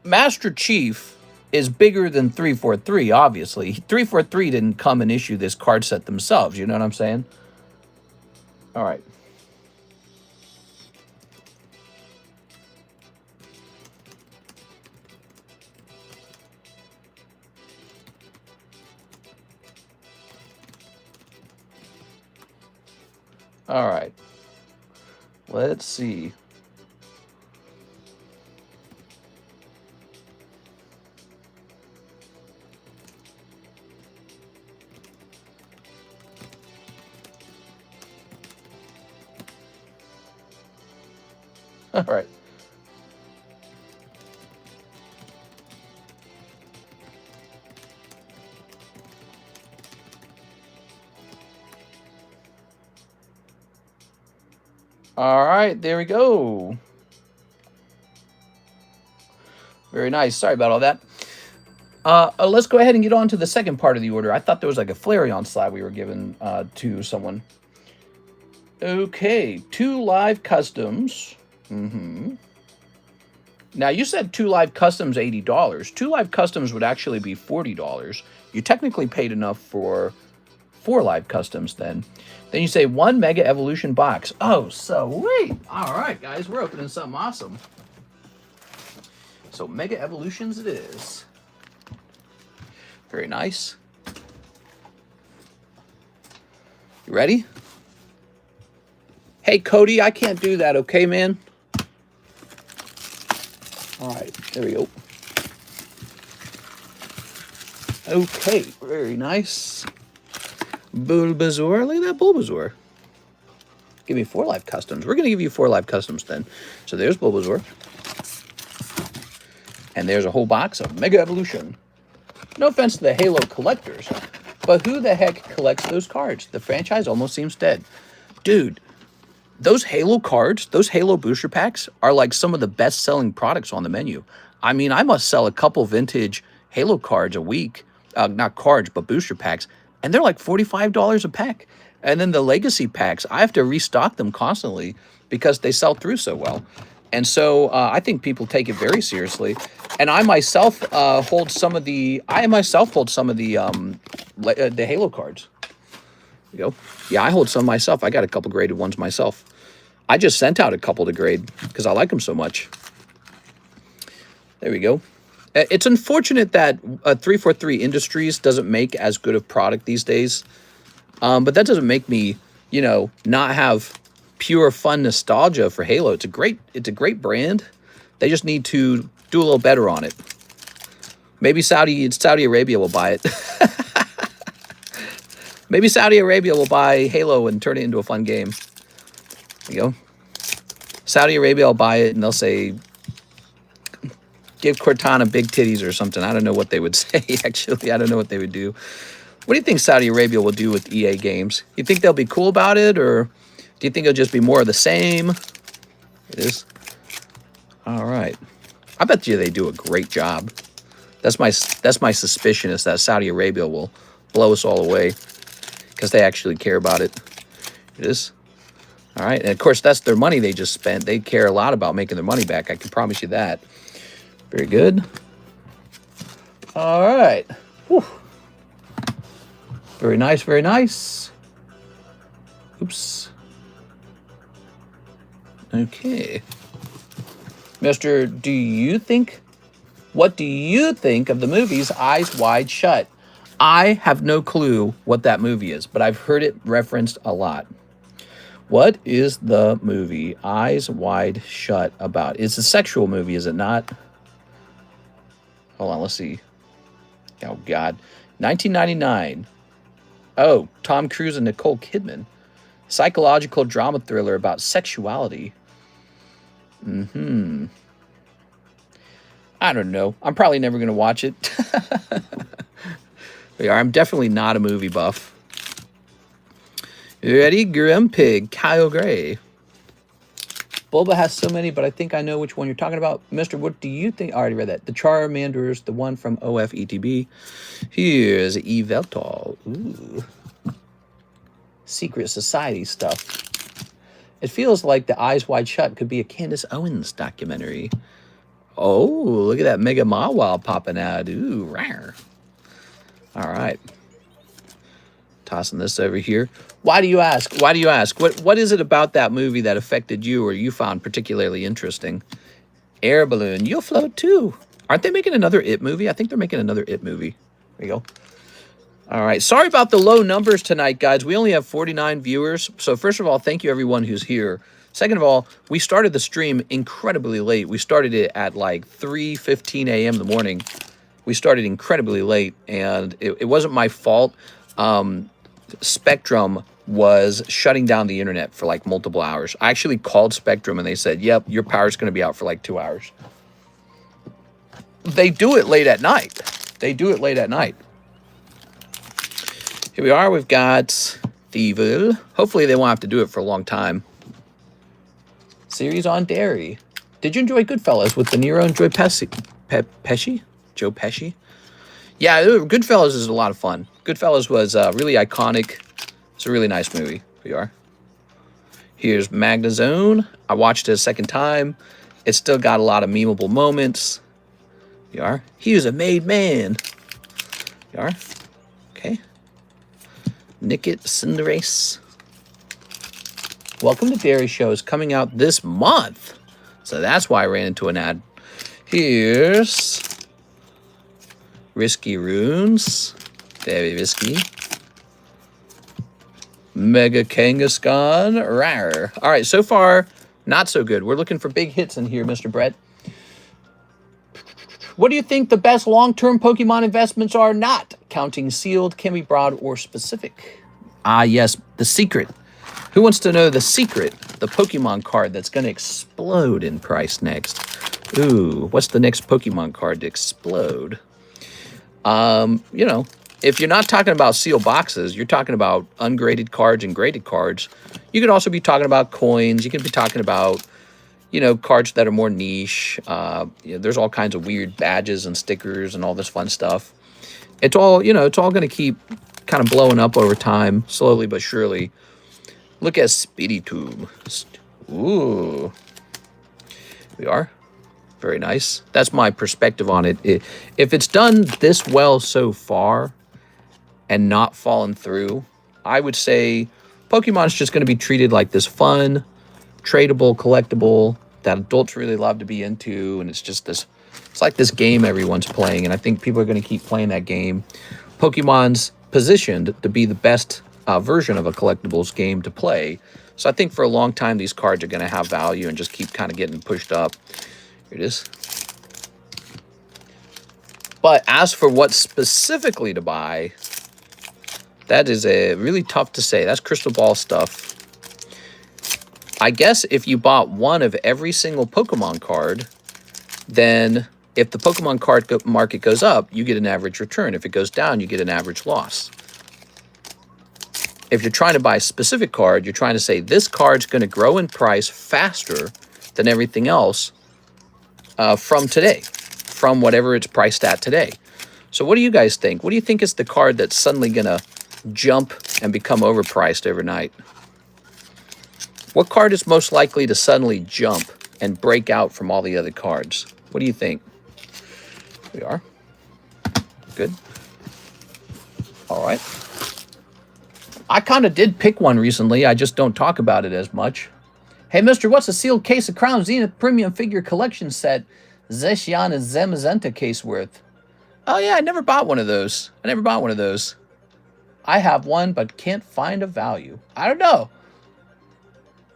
Master Chief is bigger than 343, obviously. 343 didn't come and issue this card set themselves, you know what I'm saying? All right. All right. Let's see. All right. All right, there we go. Very nice. Sorry about all that. Let's go ahead and get on to the second part of the order. I thought there was like a Flareon slab we were given to someone. Okay, 2 live customs. Now, you said 2 Live Customs $80. 2 Live Customs would actually be $40. You technically paid enough for 4 Live Customs then. Then you say 1 Mega Evolution box. Oh, sweet. All right, guys, we're opening something awesome. So Mega Evolutions it is. Very nice. You ready? Hey, Cody, I can't do that, okay, man? All right, there we go. Okay, very nice. Bulbasaur, look at that Bulbasaur. Give me 4 Live Customs. We're going to give you 4 Live Customs then. So there's Bulbasaur. And there's a whole box of Mega Evolution. No offense to the Halo collectors, but who the heck collects those cards? The franchise almost seems dead. Dude, those Halo cards, those Halo booster packs are like some of the best-selling products on the menu. I mean, I must sell a couple vintage Halo cards a week. Not cards, but booster packs. And they're like $45 a pack. And then the legacy packs, I have to restock them constantly because they sell through so well. And so I think people take it very seriously. And I myself hold some of the Halo cards. You know, yeah, I hold some myself. I got a couple graded ones myself. I just sent out a couple to grade because I like them so much. There we go. It's unfortunate that 343 Industries doesn't make as good of product these days. But that doesn't make me, you know, not have pure fun nostalgia for Halo. It's a great brand. They just need to do a little better on it. Maybe Saudi Arabia will buy it. Maybe Saudi Arabia will buy Halo and turn it into a fun game. There you go. Saudi Arabia will buy it and they'll say, give Cortana big titties or something. I don't know what they would say, actually. I don't know what they would do. What do you think Saudi Arabia will do with EA games? You think they'll be cool about it, or do you think it'll just be more of the same? It is. All right. I bet you they do a great job. That's my suspicion, is that Saudi Arabia will blow us all away because they actually care about it. It is. All right. And, of course, that's their money they just spent. They care a lot about making their money back. I can promise you that. Very good. All right. Whew. Very nice, very nice. Oops. Okay. Mister, what do you think of the movies Eyes Wide Shut? I have no clue what that movie is, but I've heard it referenced a lot. What is the movie Eyes Wide Shut about? It's a sexual movie, is it not? Hold on, let's see. Oh, God. 1999. Oh, Tom Cruise and Nicole Kidman. Psychological drama thriller about sexuality. I don't know. I'm probably never going to watch it. I'm definitely not a movie buff. Ready? Grim Pig, Kyle Gray. Bulba has so many, but I think I know which one you're talking about. Mister, what do you think? I already read that. The Charmander's, the one from OFETB. Here's Yveltal. Ooh. Secret Society stuff. It feels like the Eyes Wide Shut could be a Candace Owens documentary. Oh, look at that Mega Mawile popping out. Ooh, rare. All right. Tossing this over here. Why do you ask? Why do you ask? What is it about that movie that affected you or you found particularly interesting? Air Balloon. You'll float too. Aren't they making another It movie? I think they're making another It movie. There you go. All right. Sorry about the low numbers tonight, guys. We only have 49 viewers. So first of all, thank you everyone who's here. Second of all, we started the stream incredibly late. We started it at like 3:15 a.m. in the morning. We started incredibly late, and it wasn't my fault. Spectrum was shutting down the internet for like multiple hours. I actually called Spectrum and they said, yep, your power's going to be out for like 2 hours. They do it late at night. They do it late at night. Here we are. We've got Evil. Hopefully they won't have to do it for a long time. Series on Dairy. Did you enjoy Goodfellas with De Niro and Joe Pesci? Joe Pesci? Yeah, Goodfellas is a lot of fun. Goodfellas was really iconic. It's a really nice movie. Here we are. Here's Magnazone. I watched it a second time. It's still got a lot of memeable moments. You are. He was a made man. You are. Okay. Nikke Cinderace. Welcome to Dairy Shows coming out this month. So that's why I ran into an ad. Here's Risky Runes. Very risky. Mega Kangaskhan. Rare. All right, so far, not so good. We're looking for big hits in here, Mr. Brett. What do you think the best long-term Pokemon investments are? Not counting sealed, can be broad or specific. Ah, yes, the secret. Who wants to know the secret? The Pokemon card that's going to explode in price next. Ooh, what's the next Pokemon card to explode? You know, if you're not talking about sealed boxes, you're talking about ungraded cards and graded cards. You could also be talking about coins. You could be talking about, you know, cards that are more niche. You know, there's all kinds of weird badges and stickers and all this fun stuff. It's all, you know, it's all going to keep kind of blowing up over time, slowly but surely. Look at Spiritomb. Ooh. We are. Very nice. That's my perspective on it. If it's done this well so far and not fallen through, I would say Pokemon is just going to be treated like this fun, tradable, collectible that adults really love to be into. And it's just this, it's like this game everyone's playing. And I think people are going to keep playing that game. Pokemon's positioned to be the best version of a collectibles game to play. So I think for a long time, these cards are going to have value and just keep kind of getting pushed up. Here it is. But as for what specifically to buy, that is really tough to say. That's crystal ball stuff. I guess if you bought one of every single Pokemon card, then if the Pokemon card market goes up, you get an average return. If it goes down, you get an average loss. If you're trying to buy a specific card, you're trying to say this card's going to grow in price faster than everything else from today, from whatever it's priced at today. So what do you guys think? What do you think is the card that's suddenly going to jump and become overpriced overnight? What card is most likely to suddenly jump and break out from all the other cards? What do you think? We are. Good. All right. I kind of did pick one recently. I just don't talk about it as much. Hey, mister, what's a sealed case of Crown Zenith Premium Figure Collection Set Zeshian and Zemazenta case worth? Oh, yeah, I never bought one of those. I have one, but can't find a value. I don't know.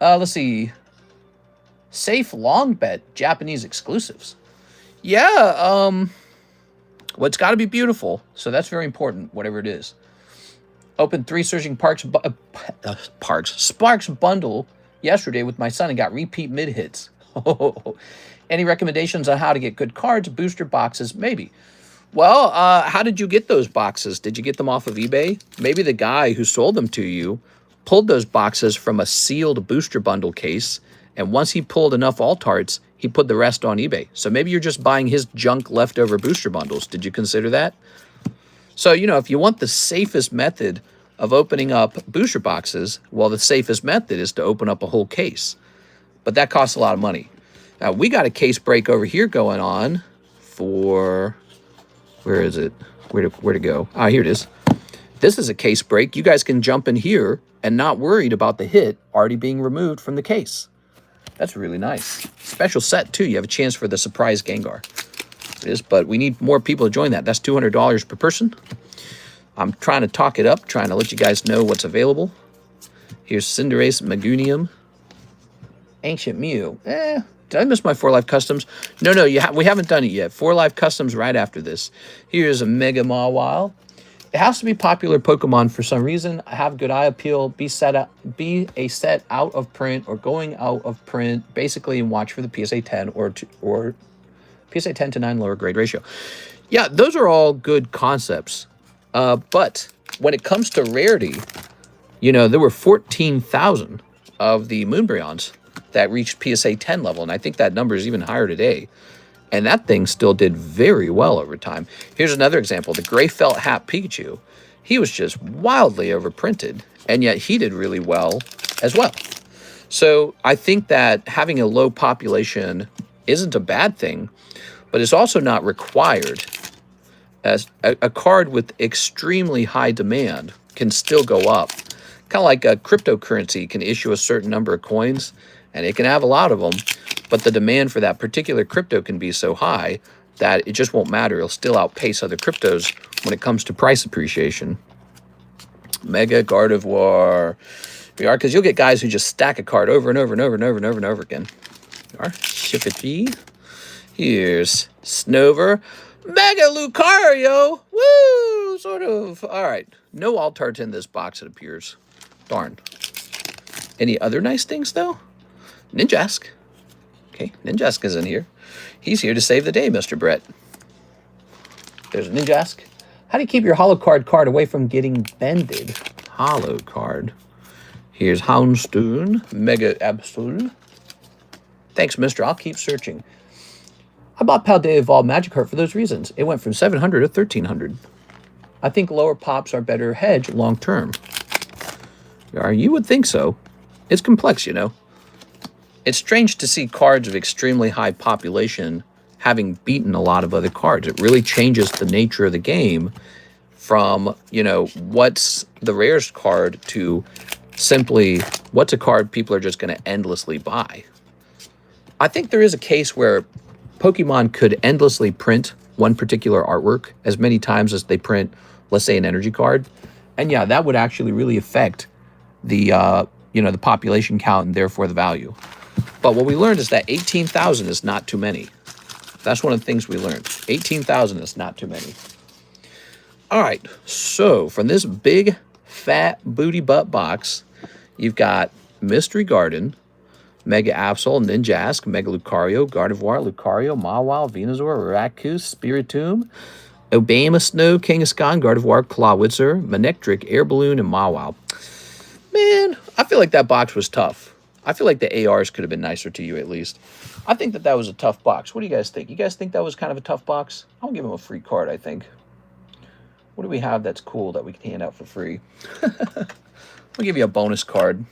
Let's see. Safe Long Bet Japanese exclusives. Yeah, well, it's got to be beautiful. So that's very important, whatever it is. Opened 3 Surging Sparks bundle yesterday with my son and got repeat mid-hits. Any recommendations on how to get good cards, booster boxes? Maybe. Well, how did you get those boxes? Did you get them off of eBay? Maybe the guy who sold them to you pulled those boxes from a sealed booster bundle case, and once he pulled enough alt-arts, he put the rest on eBay. So maybe you're just buying his junk leftover booster bundles. Did you consider that? So, you know, if you want the safest method of opening up booster boxes, well, the safest method is to open up a whole case. But that costs a lot of money. Now, we got a case break over here going on for... Where is it? Where to go? Ah, here it is. This is a case break. You guys can jump in here and not worried about the hit already being removed from the case. That's really nice. Special set, too. You have a chance for the surprise Gengar. It is, but we need more people to join that. That's $200 per person. I'm trying to talk it up, trying to let you guys know what's available. Here's Cinderace, Megunium, Ancient Mew. Did I miss my 4-Life Customs? No, we haven't done it yet. 4-Life Customs right after this. Here's a Mega Mawile. It has to be popular Pokemon for some reason. Have good eye appeal. Be a set out of print or going out of print. Basically, and watch for the PSA 10 or PSA 10 to 9 lower grade ratio. Yeah, those are all good concepts. But when it comes to rarity, you know, there were 14,000 of the Moonbryons that reached PSA 10 level, and I think that number is even higher today. And that thing still did very well over time. Here's another example, the Gray Felt Hat Pikachu. He was just wildly overprinted, and yet he did really well as well. So I think that having a low population isn't a bad thing, but it's also not required. As a card with extremely high demand can still go up. Kind of like a cryptocurrency can issue a certain number of coins, and it can have a lot of them, but the demand for that particular crypto can be so high that it just won't matter. It'll still outpace other cryptos when it comes to price appreciation. Mega Gardevoir. We are, because you'll get guys who just stack a card over and over and over and over and over and over again. We are. Shippity. Here's Snover. Mega Lucario! Woo! Sort of. All right. No alt art in this box, it appears. Darn. Any other nice things, though? Ninjask. Okay, Ninjask is in here. He's here to save the day, Mr. Brett. There's a Ninjask. How do you keep your holo card away from getting bended? Holo card. Here's Houndstone. Mega Absol. Thanks, mister. I'll keep searching. I bought Paldea Evolved Magikarp for those reasons. It went from 700 to 1300. I think lower pops are better hedge long term. You would think so. It's complex, you know. It's strange to see cards of extremely high population having beaten a lot of other cards. It really changes the nature of the game from, you know, what's the rarest card to simply what's a card people are just going to endlessly buy. I think there is a case where Pokemon could endlessly print one particular artwork as many times as they print, let's say, an energy card. And yeah, that would actually really affect the, you know, the population count and therefore the value. But what we learned is that 18,000 is not too many. That's one of the things we learned. 18,000 is not too many. All right, so from this big, fat booty butt box, you've got Mystery Garden, Mega Absol, Ninjask, Mega Lucario, Gardevoir, Lucario, Mawile, Venusaur, Rakdos, Spiritomb, Obama Snow, Kangaskhan, Gardevoir, Clawitzer, Manectric, Air Balloon, and Mawile. Man, I feel like that box was tough. I feel like the ARs could have been nicer to you at least. I think that was a tough box. What do you guys think? You guys think that was kind of a tough box? I'll give him a free card, I think. What do we have that's cool that we can hand out for free? We'll give you a bonus card.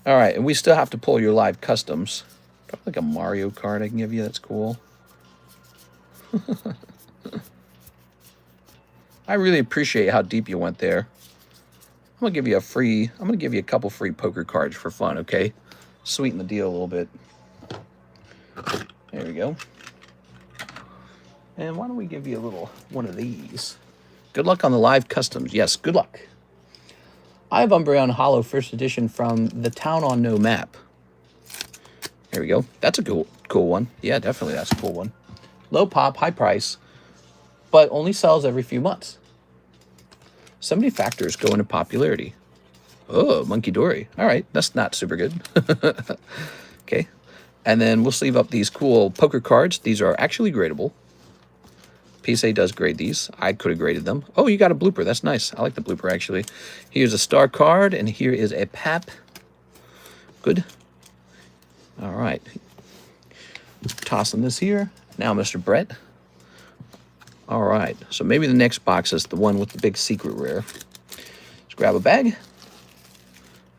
All right, and we still have to pull your live customs. Probably like a Mario card I can give you. That's cool. I really appreciate how deep you went there. I'm gonna give you a couple free poker cards for fun, okay? Sweeten the deal a little bit. There we go. And why don't we give you a little one of these? Good luck on the live customs. Yes, good luck. I have Umbreon Holo First Edition from the Town on No Map. There we go. That's a cool one. Yeah, definitely that's a cool one. Low pop, high price, but only sells every few months. So many factors go into popularity. Oh, Monkey Dory. All right, that's not super good. Okay. And then we'll sleeve up these cool poker cards. These are actually gradable. PSA does grade these. I could have graded them. Oh, you got a blooper. That's nice. I like the blooper, actually. Here's a star card, and here is a pap. Good. All right. Tossing this here. Now, Mr. Brett. All right. So maybe the next box is the one with the big secret rare. Let's grab a bag.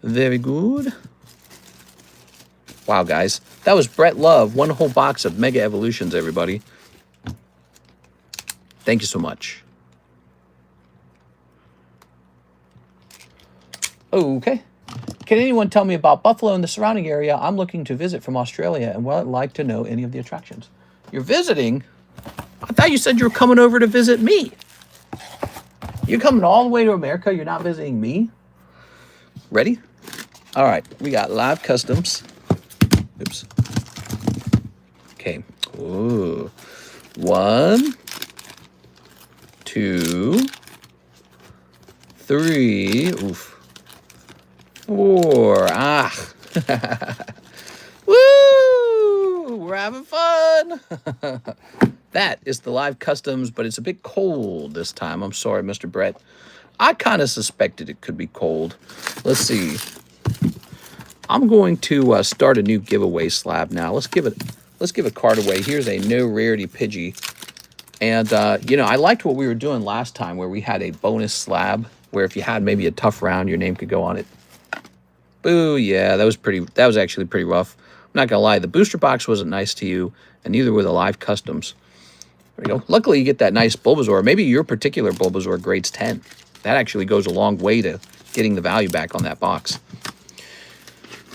Very good. Wow, guys. That was Brett Love. One whole box of Mega Evolutions, everybody. Thank you so much. Okay. Can anyone tell me about Buffalo and the surrounding area? I'm looking to visit from Australia and would like to know any of the attractions. You're visiting? I thought you said you were coming over to visit me. You're coming all the way to America? You're not visiting me? Ready? All right. We got live customs. Oops. Okay. Ooh. 1, 2, 3. Oof. 4. Ah. Woo! We're having fun. That is the live customs, but it's a bit cold this time. I'm sorry, Mr. Brett. I kind of suspected it could be cold. Let's see. I'm going to start a new giveaway slab now. Let's give a card away. Here's a no rarity Pidgey. And, you know, I liked what we were doing last time where we had a bonus slab where if you had maybe a tough round, your name could go on it. Boo, yeah, that was actually pretty rough. not going to lie, the booster box wasn't nice to you, and neither were the live customs. There you go. Luckily, you get that nice Bulbasaur. Maybe your particular Bulbasaur grades 10. That actually goes a long way to getting the value back on that box.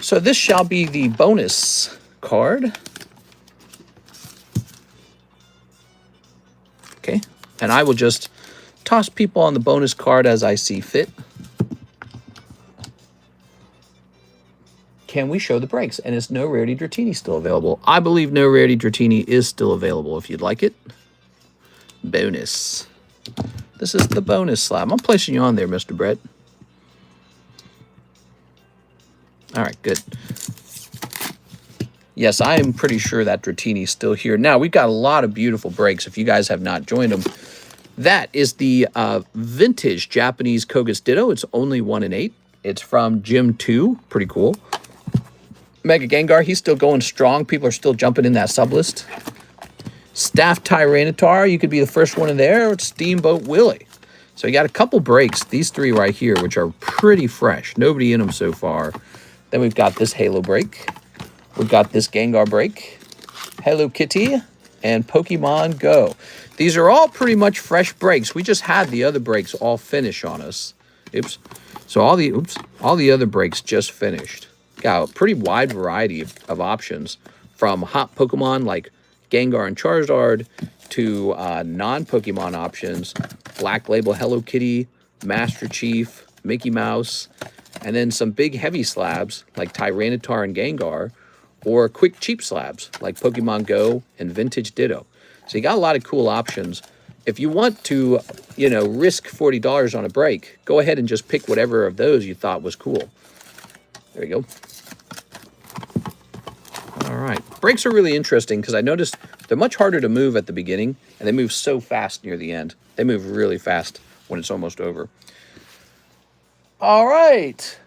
So this shall be the bonus card. Okay, and I will just toss people on the bonus card as I see fit. Can we show the breaks? And is No Rarity Dratini still available? I believe No Rarity Dratini is still available if you'd like it. Bonus. This is the bonus slab. I'm placing you on there, Mr. Brett. All right, good. Yes, I am pretty sure that Dratini is still here. Now, we've got a lot of beautiful breaks if you guys have not joined them. That is the vintage Japanese Koga's Ditto. It's only 1 in 8. It's from Gym 2. Pretty cool. Mega Gengar, he's still going strong. People are still jumping in that sub list. Staff Tyranitar, you could be the first one in there. It's Steamboat Willie. So you got a couple breaks, these three right here, which are pretty fresh. Nobody in them so far. Then we've got this Halo break. We've got this Gengar break. Hello Kitty and Pokemon Go. These are all pretty much fresh breaks. We just had the other breaks all finish on us. Oops. So all the other breaks just finished. Got a pretty wide variety of options from hot Pokemon like Gengar and Charizard to non-Pokemon options, Black Label Hello Kitty, Master Chief, Mickey Mouse, and then some big heavy slabs like Tyranitar and Gengar, or quick cheap slabs like Pokemon Go and Vintage Ditto. So you got a lot of cool options. If you want to, you know, risk $40 on a break, go ahead and just pick whatever of those you thought was cool. There you go. All right. Breaks are really interesting because I noticed they're much harder to move at the beginning, and they move so fast near the end. They move really fast when it's almost over. All right.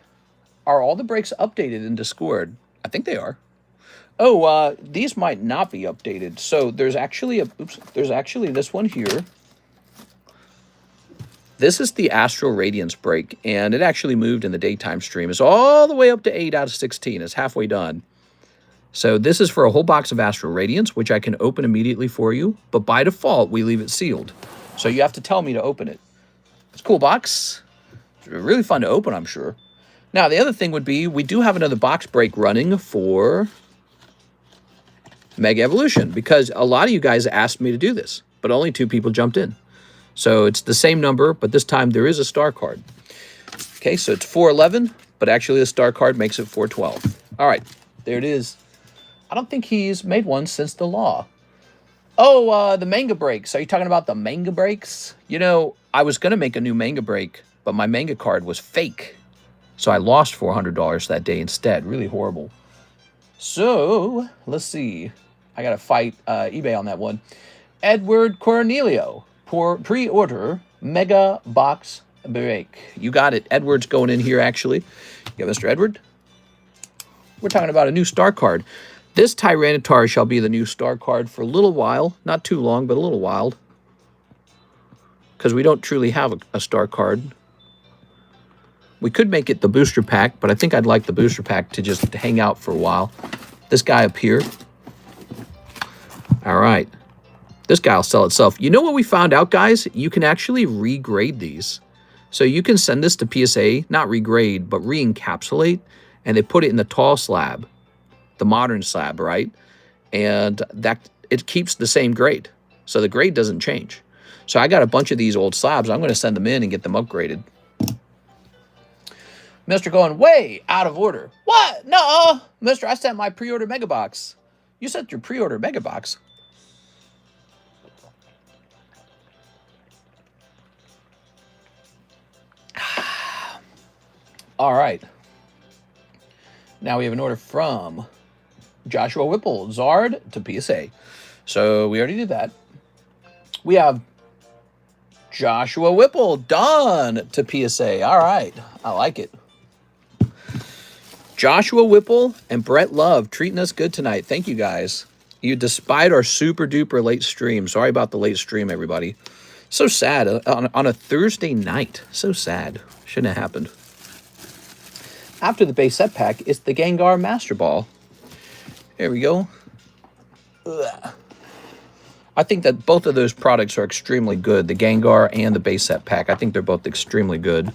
Are all the breaks updated in Discord? I think they are. Oh, these might not be updated. So there's actually there's actually this one here. This is the Astral Radiance break, and it actually moved in the daytime stream. It's all the way up to 8 out of 16. It's halfway done. So this is for a whole box of Astral Radiance, which I can open immediately for you. But by default, we leave it sealed. So you have to tell me to open it. It's a cool box. It's really fun to open, I'm sure. Now, the other thing would be, we do have another box break running for Mega Evolution, because a lot of you guys asked me to do this, but only 2 people jumped in. So it's the same number, but this time there is a star card. Okay, so it's 411, but actually the star card makes it 412. All right, there it is. I don't think he's made one since the law. Oh, the manga breaks. Are you talking about the manga breaks? You know, I was going to make a new manga break, but my manga card was fake. So I lost $400 that day instead. Really horrible. So, let's see. I got to fight eBay on that one. Edward Cornelio. Pre-order Mega Box Break. You got it. Edward's going in here, actually. Yeah, Mr. Edward. We're talking about a new star card. This Tyranitar shall be the new star card for a little while. Not too long, but a little while. Because we don't truly have a star card. We could make it the booster pack, but I think I'd like the booster pack to just hang out for a while. This guy up here. All right. This guy will sell itself. You know what we found out, guys? You can actually regrade these. So you can send this to PSA, not regrade, but re-encapsulate, and they put it in the tall slab, the modern slab, right? And that it keeps the same grade. So the grade doesn't change. So I got a bunch of these old slabs. I'm going to send them in and get them upgraded. Mr. going way out of order. What? No, Mr. I sent my pre-order mega box. You sent your pre-order mega box. All right. Now we have an order from Joshua Whipple, Zard to PSA. So we already did that. We have Joshua Whipple done to PSA. All right. I like it. Joshua Whipple and Brett Love treating us good tonight. Thank you, guys. You, despite our super duper late stream. Sorry about the late stream, everybody. So sad on a Thursday night. So sad. Shouldn't have happened. After the base set pack, it's the Gengar Master Ball. Here we go. Ugh. I think that both of those products are extremely good. The Gengar and the base set pack. I think they're both extremely good.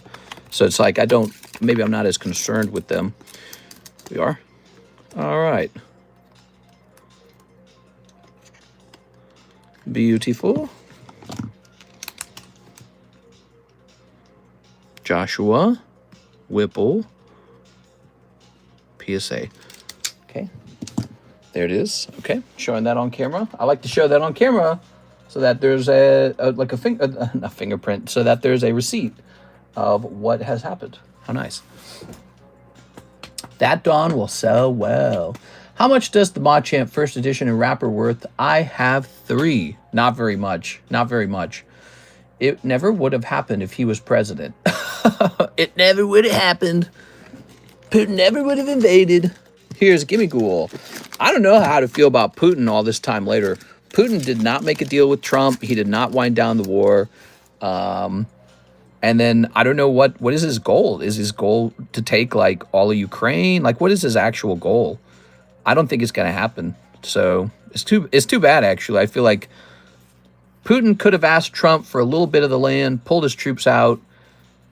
So it's like maybe I'm not as concerned with them. We are. All right. Beautiful. Joshua. Whipple. PSA. Okay. There it is. Okay. Showing that on camera. I like to show that on camera so that there's a fingerprint, so that there's a receipt of what has happened. How nice. That Dawn will sell well. How much does the Machamp first edition and wrapper worth? I have 3. Not very much. Not very much. It never would have happened if he was president. It never would have happened. Putin never would have invaded. Here's Gimmighoul. I don't know how to feel about Putin all this time later. Putin did not make a deal with Trump. He did not wind down the war. And then I don't know what is his goal? Is his goal to take like all of Ukraine? Like, what is his actual goal? I don't think it's going to happen. So it's too bad, actually. I feel like Putin could have asked Trump for a little bit of the land, pulled his troops out,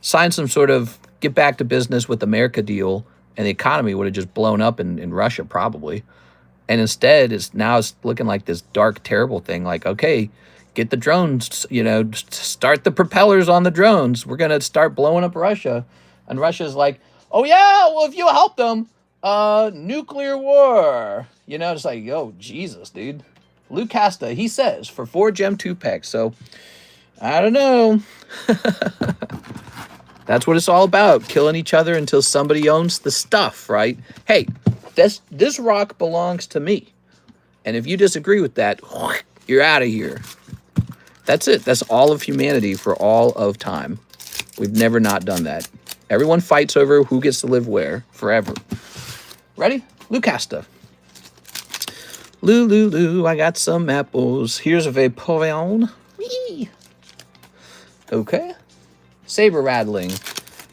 signed some sort of get back to business with America deal, and the economy would have just blown up in Russia probably. And instead, it's looking like this dark, terrible thing. Like, okay, get the drones, start the propellers on the drones. We're going to start blowing up Russia. And Russia's like, oh, yeah, well, if you help them, nuclear war. It's like, oh, Jesus, dude. Lou Casta, he says, for 4 Gem 2 packs. So, I don't know. That's what it's all about, killing each other until somebody owns the stuff, right? Hey, this rock belongs to me. And if you disagree with that, you're out of here. That's it. That's all of humanity for all of time. We've never not done that. Everyone fights over who gets to live where forever. Ready? Lucasta. Lou, I got some apples. Here's a Vaporeon. Whee! Okay. Saber rattling.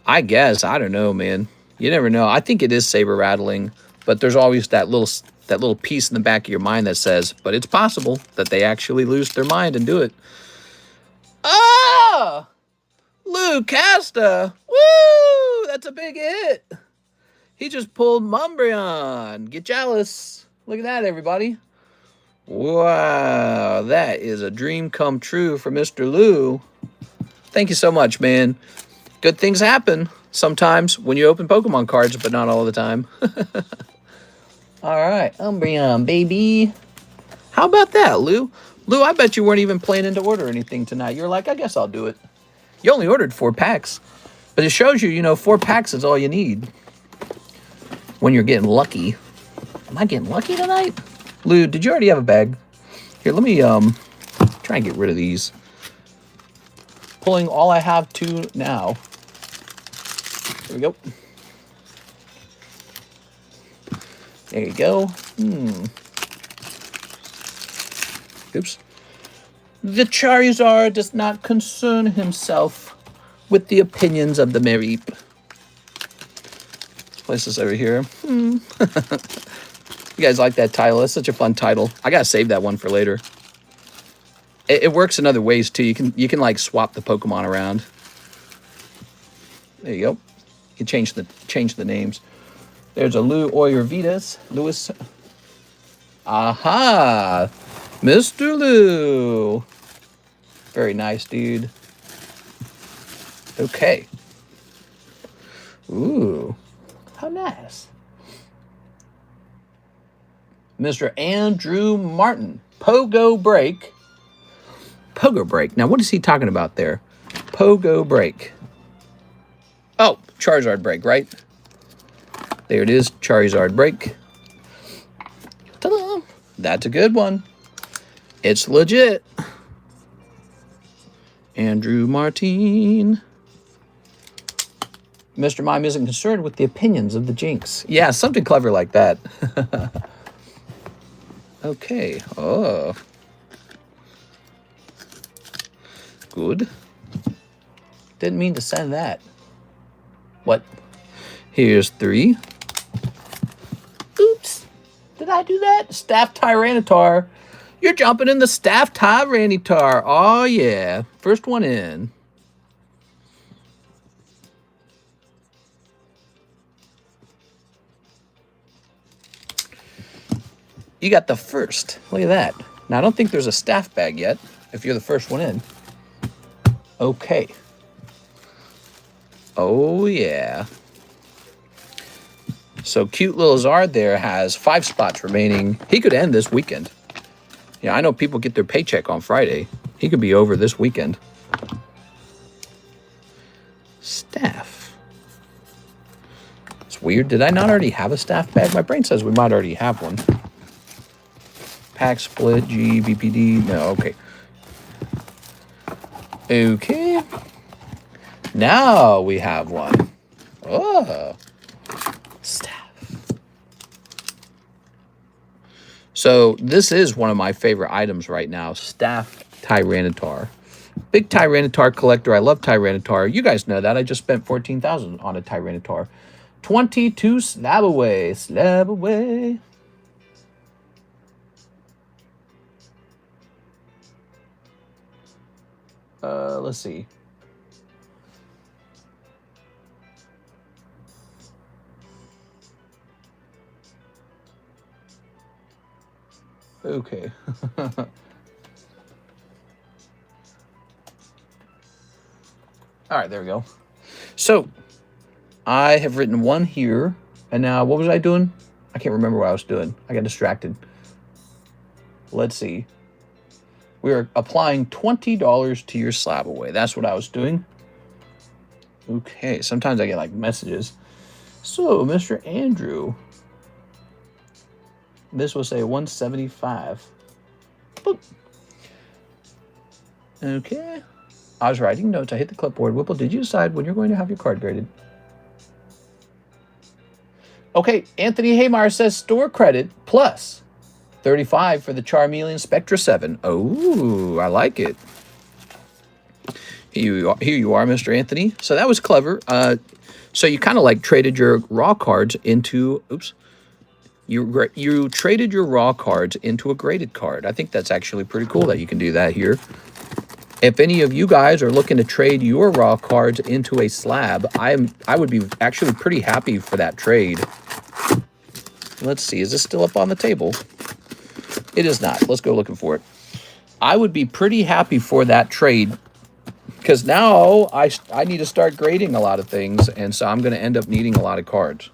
I guess. I don't know, man. You never know. I think it is saber rattling, but there's always that little piece in the back of your mind that says, but it's possible that they actually lose their mind and do it. Ah! Lou Casta. Woo! That's a big hit. He just pulled Mumbreon. Get jealous. Look at that, everybody. Wow, that is a dream come true for Mr. Lou. Thank you so much, man. Good things happen sometimes when you open Pokemon cards, but not all the time. All right, Umbreon, baby. How about that, Lou? Lou, I bet you weren't even planning to order anything tonight. You're like, I guess I'll do it. You only ordered 4 packs. But it shows you, 4 packs is all you need when you're getting lucky. Am I getting lucky tonight? Lou, did you already have a bag? Here, let me try and get rid of these. Pulling all I have to now. There we go. There you go. Oops. The Charizard does not concern himself with the opinions of the Mareep. Place this over here. You guys like that title? That's such a fun title. I gotta save that one for later. It works in other ways too. You can like swap the Pokemon around. There you go. You can change the names. There's a Lou Oyervitas. Lewis. Aha! Mr. Lou. Very nice, dude. Okay. Ooh. How nice. Mr. Andrew Martin. Pogo Break. Pogo Break. Now, what is he talking about there? Pogo Break. Oh, Charizard Break, right? There it is. Charizard Break. Ta-da! That's a good one. It's legit. Andrew Martin. Mr. Mime isn't concerned with the opinions of the Jinx. Yeah, something clever like that. Okay. Oh. Good. Didn't mean to send that. What? Here's 3. Oops. Did I do that? Staff Tyranitar. You're jumping in the Staff Tyranitar. Oh, yeah. First one in. You got the first. Look at that. Now, I don't think there's a staff bag yet, if you're the first one in. Okay. Oh, yeah. So, cute little Zard there has 5 spots remaining. He could end this weekend. Yeah, I know people get their paycheck on Friday. He could be over this weekend. Staff. It's weird. Did I not already have a staff bag? My brain says we might already have one. Pack split, G, BPD. No, okay. Okay. Now we have one. Oh. Staff. So this is one of my favorite items right now. Staff Tyranitar. Big Tyranitar collector. I love Tyranitar. You guys know that. I just spent $14,000 on a Tyranitar. 22 slab away. Slab away. Let's see. Okay. All right, there we go. So, I have written one here, and now what was I doing? I can't remember what I was doing. I got distracted. Let's see. We're applying $20 to your slab away. That's what I was doing. Okay, sometimes I get like messages. So, Mr. Andrew, this will say 175. Boop. Okay. I was writing notes. I hit the clipboard. Whipple, did you decide when you're going to have your card graded? Okay, Anthony Haymar says store credit plus 35 for the Charmeleon Spectra 7. Oh, I like it. Here you are, Mr. Anthony. So that was clever. So you kind of like traded your raw cards into, oops. You traded your raw cards into a graded card. I think that's actually pretty cool that you can do that here. If any of you guys are looking to trade your raw cards into a slab, I would be actually pretty happy for that trade. Let's see, is this still up on the table? It is not. Let's go looking for it. I would be pretty happy for that trade because now I need to start grading a lot of things, and so I'm going to end up needing a lot of cards.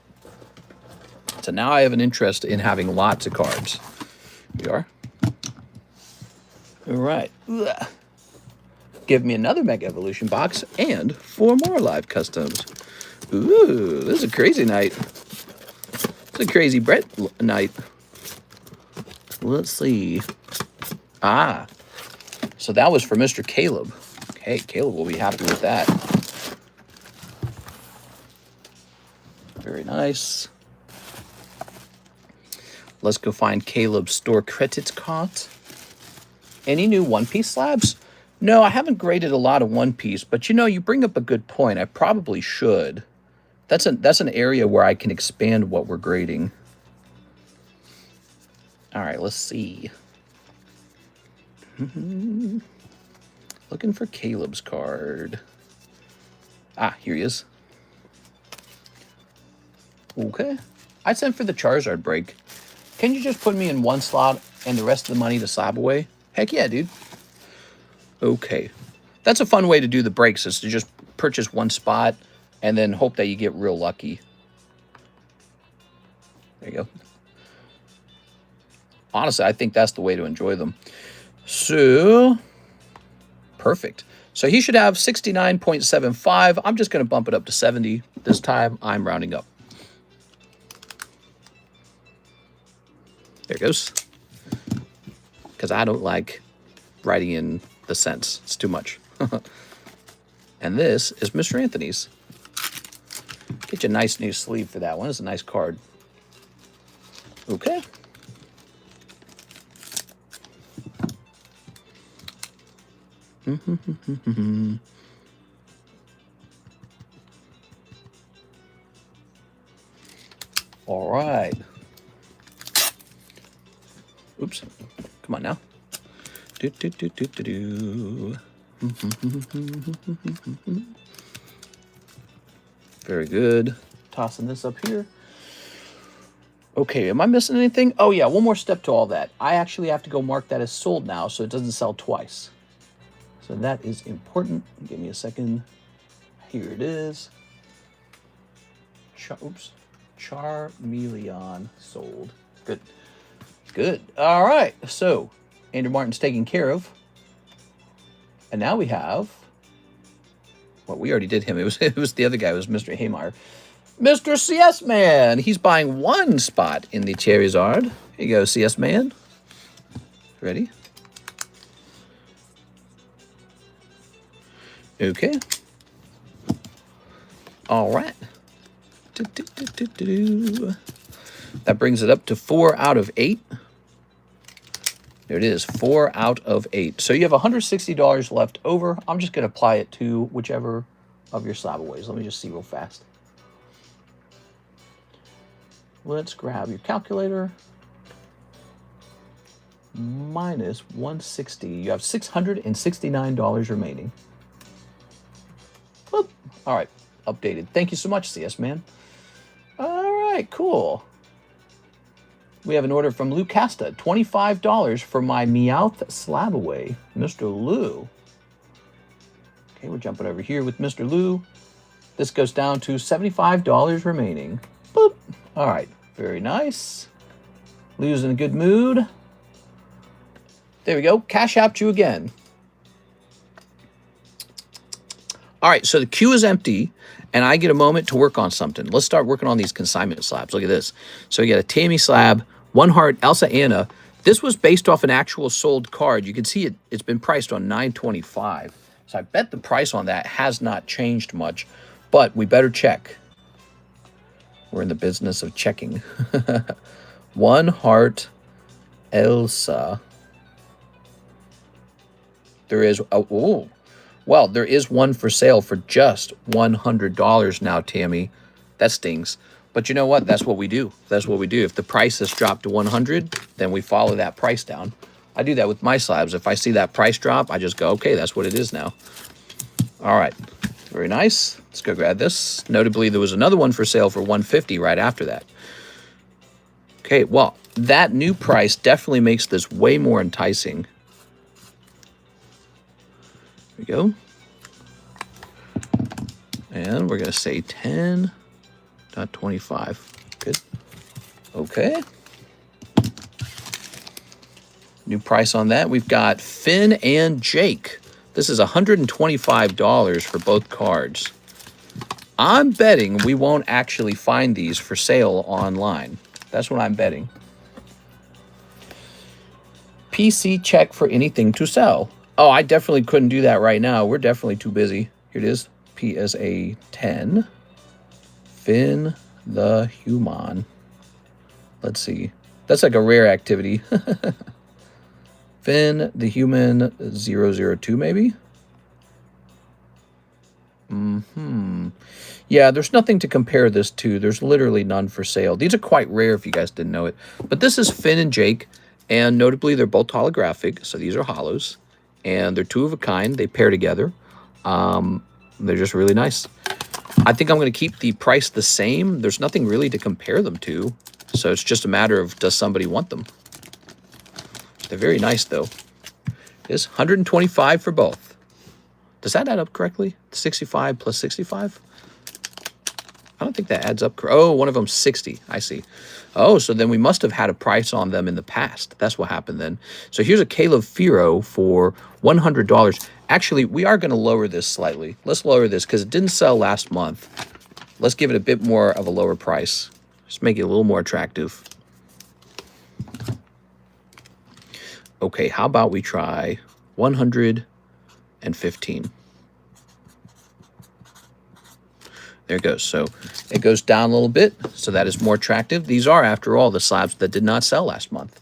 So now I have an interest in having lots of cards. Here we are. All right. Ugh. Give me another Mega Evolution box and 4 more live customs. Ooh, this is a crazy night. It's a crazy Brett night. Let's see. Ah, so that was for Mr. Caleb. Okay, Caleb will be happy with that. Very nice. Let's go find Caleb's store credits card. Any new One Piece slabs? No, I haven't graded a lot of One Piece, but you know, you bring up a good point. I probably should. That's an area where I can expand what we're grading. All right, let's see. Looking for Caleb's card. Ah, here he is. Okay. I sent for the Charizard break. Can you just put me in one slot and the rest of the money to slab away? Heck yeah, dude. Okay. That's a fun way to do the breaks, is to just purchase one spot and then hope that you get real lucky. There you go. Honestly, I think that's the way to enjoy them. So, perfect. So he should have 69.75. I'm just going to bump it up to 70. This time, I'm rounding up. There it goes. Because I don't like writing in the cents. It's too much. And this is Mr. Anthony's. Get you a nice new sleeve for that one. It's a nice card. Okay. All right. Oops. Come on now. Do, do, do, do, do, do. Very good. Tossing this up here. Okay, am I missing anything? Oh yeah, one more step to all that. I actually have to go mark that as sold now so it doesn't sell twice. So that is important. Give me a second. Here it is. Oops. Charmeleon sold. Good. Good. All right. So Andrew Martin's taken care of. And now we have, well, we already did him. It was the other guy. It was Mr. Haymeyer. Mr. CS Man. He's buying one spot in the Charizard. Here you go, CS Man. Ready? Okay. All right. That brings it up to 4 out of 8. There it is, 4 out of 8. So you have $160 left over. I'm just going to apply it to whichever of your slabaways. Let me just see real fast. Let's grab your calculator. Minus 160. You have $669 remaining. Whoop. All right, updated. Thank you so much, CS Man. All right, cool. We have an order from Lou Casta, $25 for my Meowth Slabaway. Mr. Lou. Okay, we're jumping over here with Mr. Lou. This goes down to $75 remaining. Boop. All right, very nice. Lou's in a good mood. There we go. Cash out you again. All right, so the queue is empty, and I get a moment to work on something. Let's start working on these consignment slabs. Look at this. So you got a Tammy slab, One Heart, Elsa Anna. This was based off an actual sold card. You can see it's been priced on $9.25. So I bet the price on that has not changed much, but we better check. We're in the business of checking. One Heart, Elsa. There is, oh, well, there is one for sale for just $100 now, Tammy. That stings. But you know what? That's what we do. That's what we do. If the price has dropped to 100, then we follow that price down. I do that with my slabs. If I see that price drop, I just go, okay, that's what it is now. All right. Very nice. Let's go grab this. Notably, there was another one for sale for $150 right after that. Okay, well, that new price definitely makes this way more enticing. There we go. And we're going to say 10.25. Good. Okay. New price on that. We've got Finn and Jake. This is $125 for both cards. I'm betting we won't actually find these for sale online. That's what I'm betting. PC check for anything to sell. Oh, I definitely couldn't do that right now. We're definitely too busy. Here it is. PSA 10. Finn the Human. Let's see. That's like a rare activity. Finn the Human 002 maybe? Yeah, there's nothing to compare this to. There's literally none for sale. These are quite rare if you guys didn't know it. But this is Finn and Jake. And notably, they're both holographic. So these are holos. And they're two of a kind. They pair together. They're just really nice. I think I'm going to keep the price the same. There's nothing really to compare them to. So it's just a matter of, does somebody want them? They're very nice, though. It's $125 for both. Does that add up correctly? 65 plus 65? I don't think that adds up. Oh, one of them's 60. I see. Oh, so then we must have had a price on them in the past. That's what happened then. So here's a Caleb Firo for $100. Actually, we are going to lower this slightly. Let's lower this because it didn't sell last month. Let's give it a bit more of a lower price. Just make it a little more attractive. Okay, how about we try 115? There it goes. So it goes down a little bit, so that is more attractive. These are, after all, the slabs that did not sell last month.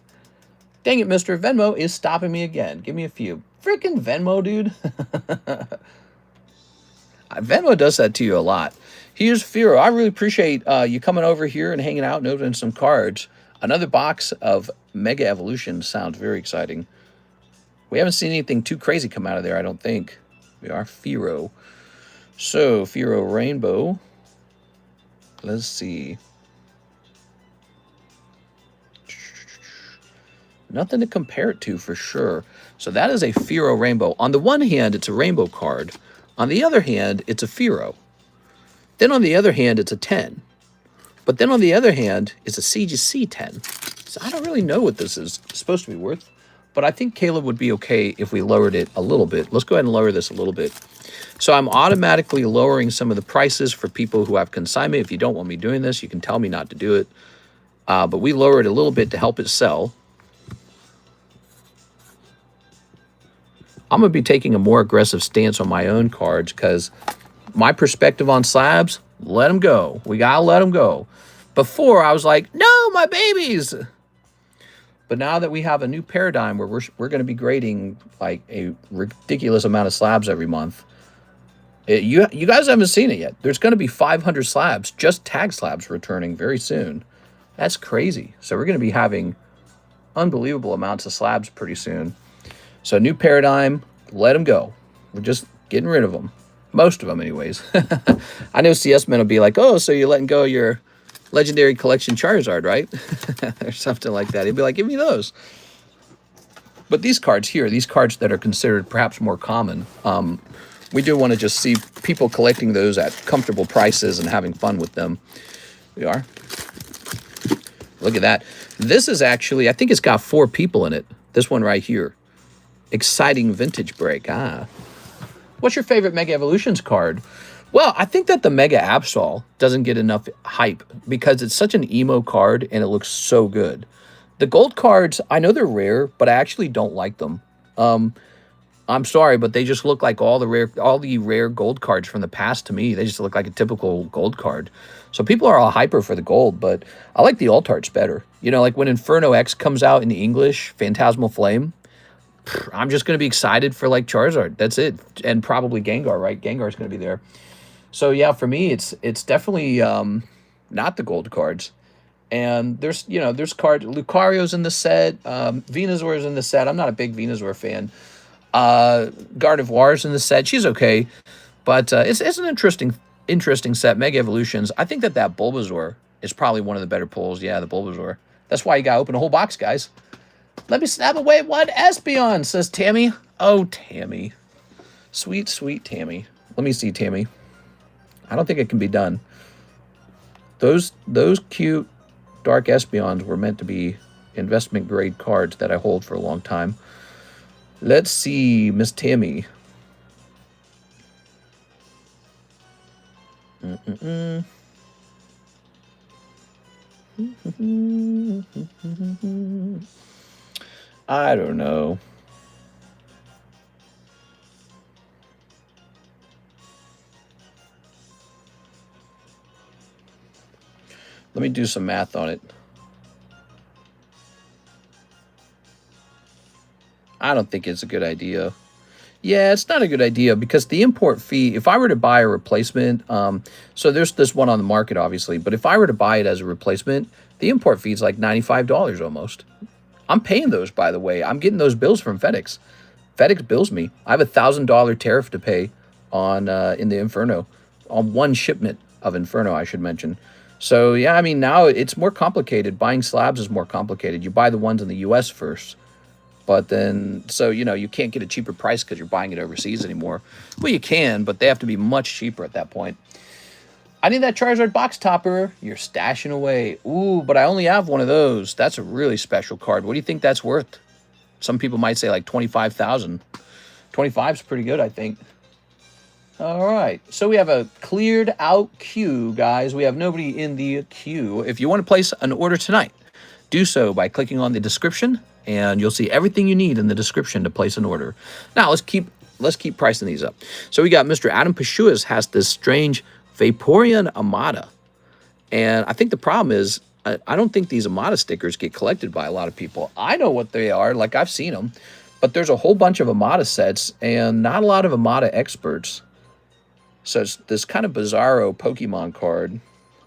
Dang it, Mr. Venmo is stopping me again. Give me a few. Freaking Venmo, dude. Venmo does that to you a lot. Here's Firo. I really appreciate you coming over here and hanging out and opening some cards. Another box of Mega Evolution sounds very exciting. We haven't seen anything too crazy come out of there, I don't think. We are Firo. So, Firo Rainbow. Let's see. Nothing to compare it to for sure. So that is a Firo Rainbow. On the one hand, it's a rainbow card. On the other hand, it's a Firo. Then on the other hand, it's a 10. But then on the other hand, it's a CGC 10. So I don't really know what this is supposed to be worth. But I think Caleb would be okay if we lowered it a little bit. Let's go ahead and lower this a little bit. So I'm automatically lowering some of the prices for people who have consignment. If you don't want me doing this, you can tell me not to do it. But we lower it a little bit to help it sell. I'm going to be taking a more aggressive stance on my own cards because my perspective on slabs, let them go. We got to let them go. Before, I was like, no, my babies. But now that we have a new paradigm where we're going to be grading like a ridiculous amount of slabs every month, you guys haven't seen it yet. There's going to be 500 slabs, just tag slabs, returning very soon. That's crazy. So we're going to be having unbelievable amounts of slabs pretty soon. So new paradigm, let them go. We're just getting rid of them. Most of them anyways. I know CS Men will be like, oh, so you're letting go of your Legendary Collection Charizard, right? Or something like that. He'd be like, give me those. But these cards here, these cards that are considered perhaps more common, we do want to just see people collecting those at comfortable prices and having fun with them. We are. Look at that. This is actually, I think it's got 4 people in it. This one right here. Exciting vintage break. What's your favorite Mega Evolutions card? Well, I think that the Mega ASTRAL doesn't get enough hype because it's such an emo card and it looks so good. The gold cards, I know they're rare, but I actually don't like them. I'm sorry, but they just look like all the rare gold cards from the past to me. They just look like a typical gold card. So people are all hyper for the gold, but I like the alt arts better. You know, like when Inferno X comes out in English, Phantasmal Flame, I'm just going to be excited for like Charizard. That's it. And probably Gengar, right? Gengar's going to be there. So yeah, for me, it's definitely not the gold cards. And there's cards. Lucario's in the set. Venusaur's in the set. I'm not a big Venusaur fan. Gardevoir's in the set. She's okay. But it's an interesting set. Mega Evolutions. I think that Bulbasaur is probably one of the better pulls. Yeah, the Bulbasaur. That's why you got to open a whole box, guys. Let me snap away at one Espeon, says Tammy. Oh, Tammy. Sweet, sweet Tammy. Let me see, Tammy. I don't think it can be done. Those cute Dark Espeons were meant to be investment grade cards that I hold for a long time. Let's see, Miss Tammy. I don't know. Let me do some math on it. I don't think it's a good idea. Yeah, it's not a good idea because the import fee, if I were to buy a replacement, so there's this one on the market, obviously, but if I were to buy it as a replacement, the import fee is like $95 almost. I'm paying those, by the way. I'm getting those bills from FedEx. FedEx bills me. I have a $1,000 tariff to pay on in the Inferno, on one shipment of Inferno, I should mention. So, yeah, I mean, now it's more complicated. Buying slabs is more complicated. You buy the ones in the U.S. first. But then, so, you know, you can't get a cheaper price because you're buying it overseas anymore. Well, you can, but they have to be much cheaper at that point. I need that Charizard box topper. You're stashing away. Ooh, but I only have one of those. That's a really special card. What do you think that's worth? Some people might say like $25,000. 25 is pretty good, I think. All right, so we have a cleared out queue, guys. We have nobody in the queue. If you want to place an order tonight, do so by clicking on the description, and you'll see everything you need in the description to place an order. Now, let's keep pricing these up. So we got Mr. Adam Pashuas has this strange Vaporeon Amada. And I think the problem is, I don't think these Amada stickers get collected by a lot of people. I know what they are, like I've seen them, but there's a whole bunch of Amada sets and not a lot of Amada experts. So it's this kind of bizarro Pokemon card.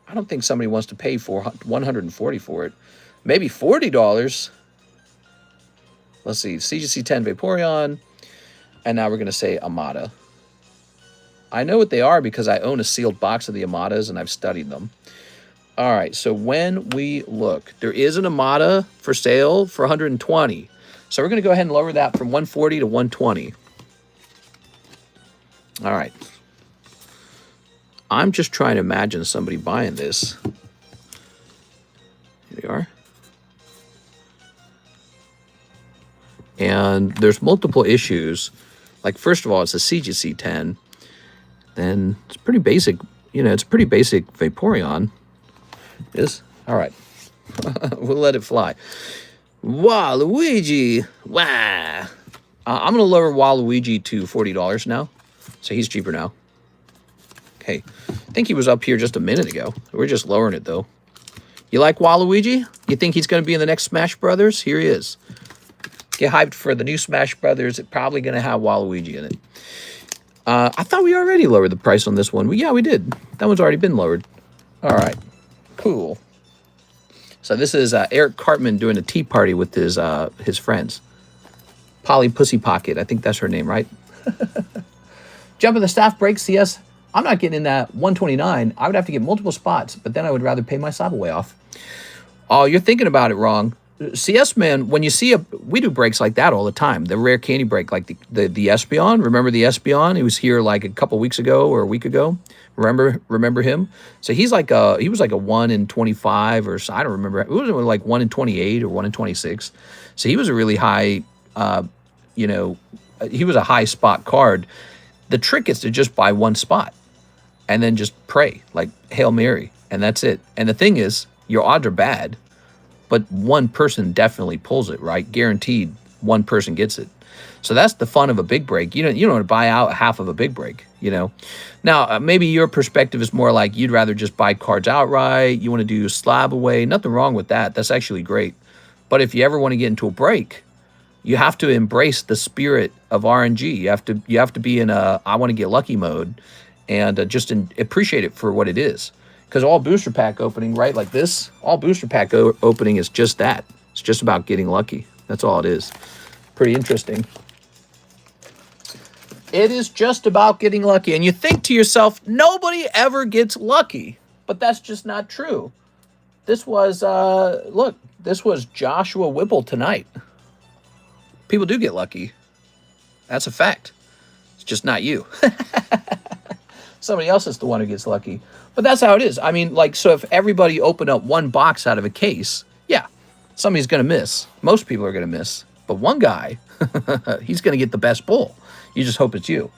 I don't think somebody wants to pay for $140 for it. maybe $40. Let's see, CGC 10 Vaporeon, and now we're going to say Amada. I know what they are because I own a sealed box of the Amadas, and I've studied them. All right, so when we look, there is an Amada for sale for 120. So we're going to go ahead and lower that from 140 to 120. All right. I'm just trying to imagine somebody buying this. Here we are. And there's multiple issues. Like, first of all, it's a CGC 10. Then it's pretty basic. You know, it's a pretty basic Vaporeon. It is? All right. We'll let it fly. Waluigi. Wow. I'm going to lower Waluigi to $40 now. So he's cheaper now. Okay. I think he was up here just a minute ago. We're just lowering it, though. You like Waluigi? You think he's going to be in the next Smash Brothers? Here he is. Get hyped for the new Smash Brothers. It's probably going to have Waluigi in it. I thought we already lowered the price on this one. Yeah, we did. That one's already been lowered. All right. Cool. So this is Eric Cartman doing a tea party with his friends. Polly Pussy Pocket. I think that's her name, right? Jumping the staff break, CS. I'm not getting in that 129. I would have to get multiple spots, but then I would rather pay my slab away off. Oh, you're thinking about it wrong. CS, man, when you see we do breaks like that all the time. The rare candy break, like the Espeon. Remember the Espeon? He was here like a couple weeks ago or a week ago. Remember him? So he was like a 1 in 25 or so. I don't remember. It was like 1 in 28 or 1 in 26. So he was a really high, he was a high spot card. The trick is to just buy one spot and then just pray, like Hail Mary, and that's it. And the thing is, your odds are bad, but one person definitely pulls it, right? Guaranteed one person gets it. So that's the fun of a big break. You don't want to buy out half of a big break, you know. Now, maybe your perspective is more like you'd rather just buy cards outright. You want to do slab away. Nothing wrong with that. That's actually great. But if you ever want to get into a break, you have to embrace the spirit of RNG. You have to be in a I want to get lucky mode and just appreciate it for what it is. Because all booster pack opening, right, like this, all booster pack opening is just that. It's just about getting lucky. That's all it is. Pretty interesting. It is just about getting lucky. And you think to yourself, nobody ever gets lucky. But that's just not true. This was, look, this was Joshua Whipple tonight. People do get lucky. That's a fact. It's just not you. Somebody else is the one who gets lucky. But that's how it is. I mean, like, so if everybody opened up one box out of a case, yeah, somebody's going to miss. Most people are going to miss. But one guy, he's going to get the best pull. You just hope it's you.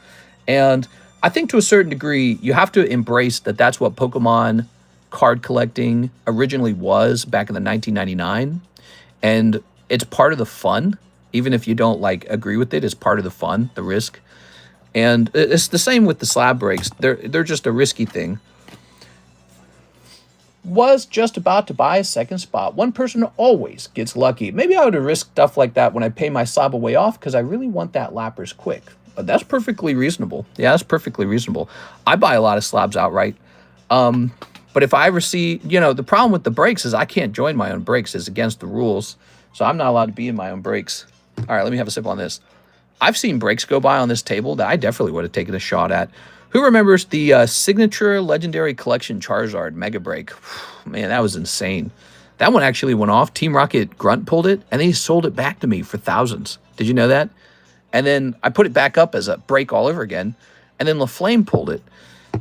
And I think to a certain degree, you have to embrace that that's what Pokemon card collecting originally was back in the 1999. And it's part of the fun. Even if you don't, like, agree with it, it's part of the fun, the risk. And it's the same with the slab breaks. They're just a risky thing. Was just about to buy a second spot. One person always gets lucky. Maybe I would have risked stuff like that when I pay my slab away off because I really want that Lapras quick. But that's perfectly reasonable. Yeah, that's perfectly reasonable. I buy a lot of slabs outright. But if I ever see, the problem with the breaks is I can't join my own breaks. It's against the rules. So I'm not allowed to be in my own breaks. All right, let me have a sip on this. I've seen breaks go by on this table that I definitely would have taken a shot at. Who remembers the Signature Legendary Collection Charizard Mega Break? Man, that was insane. That one actually went off. Team Rocket Grunt pulled it, and they sold it back to me for thousands. Did you know that? And then I put it back up as a break all over again, and then LaFlame pulled it.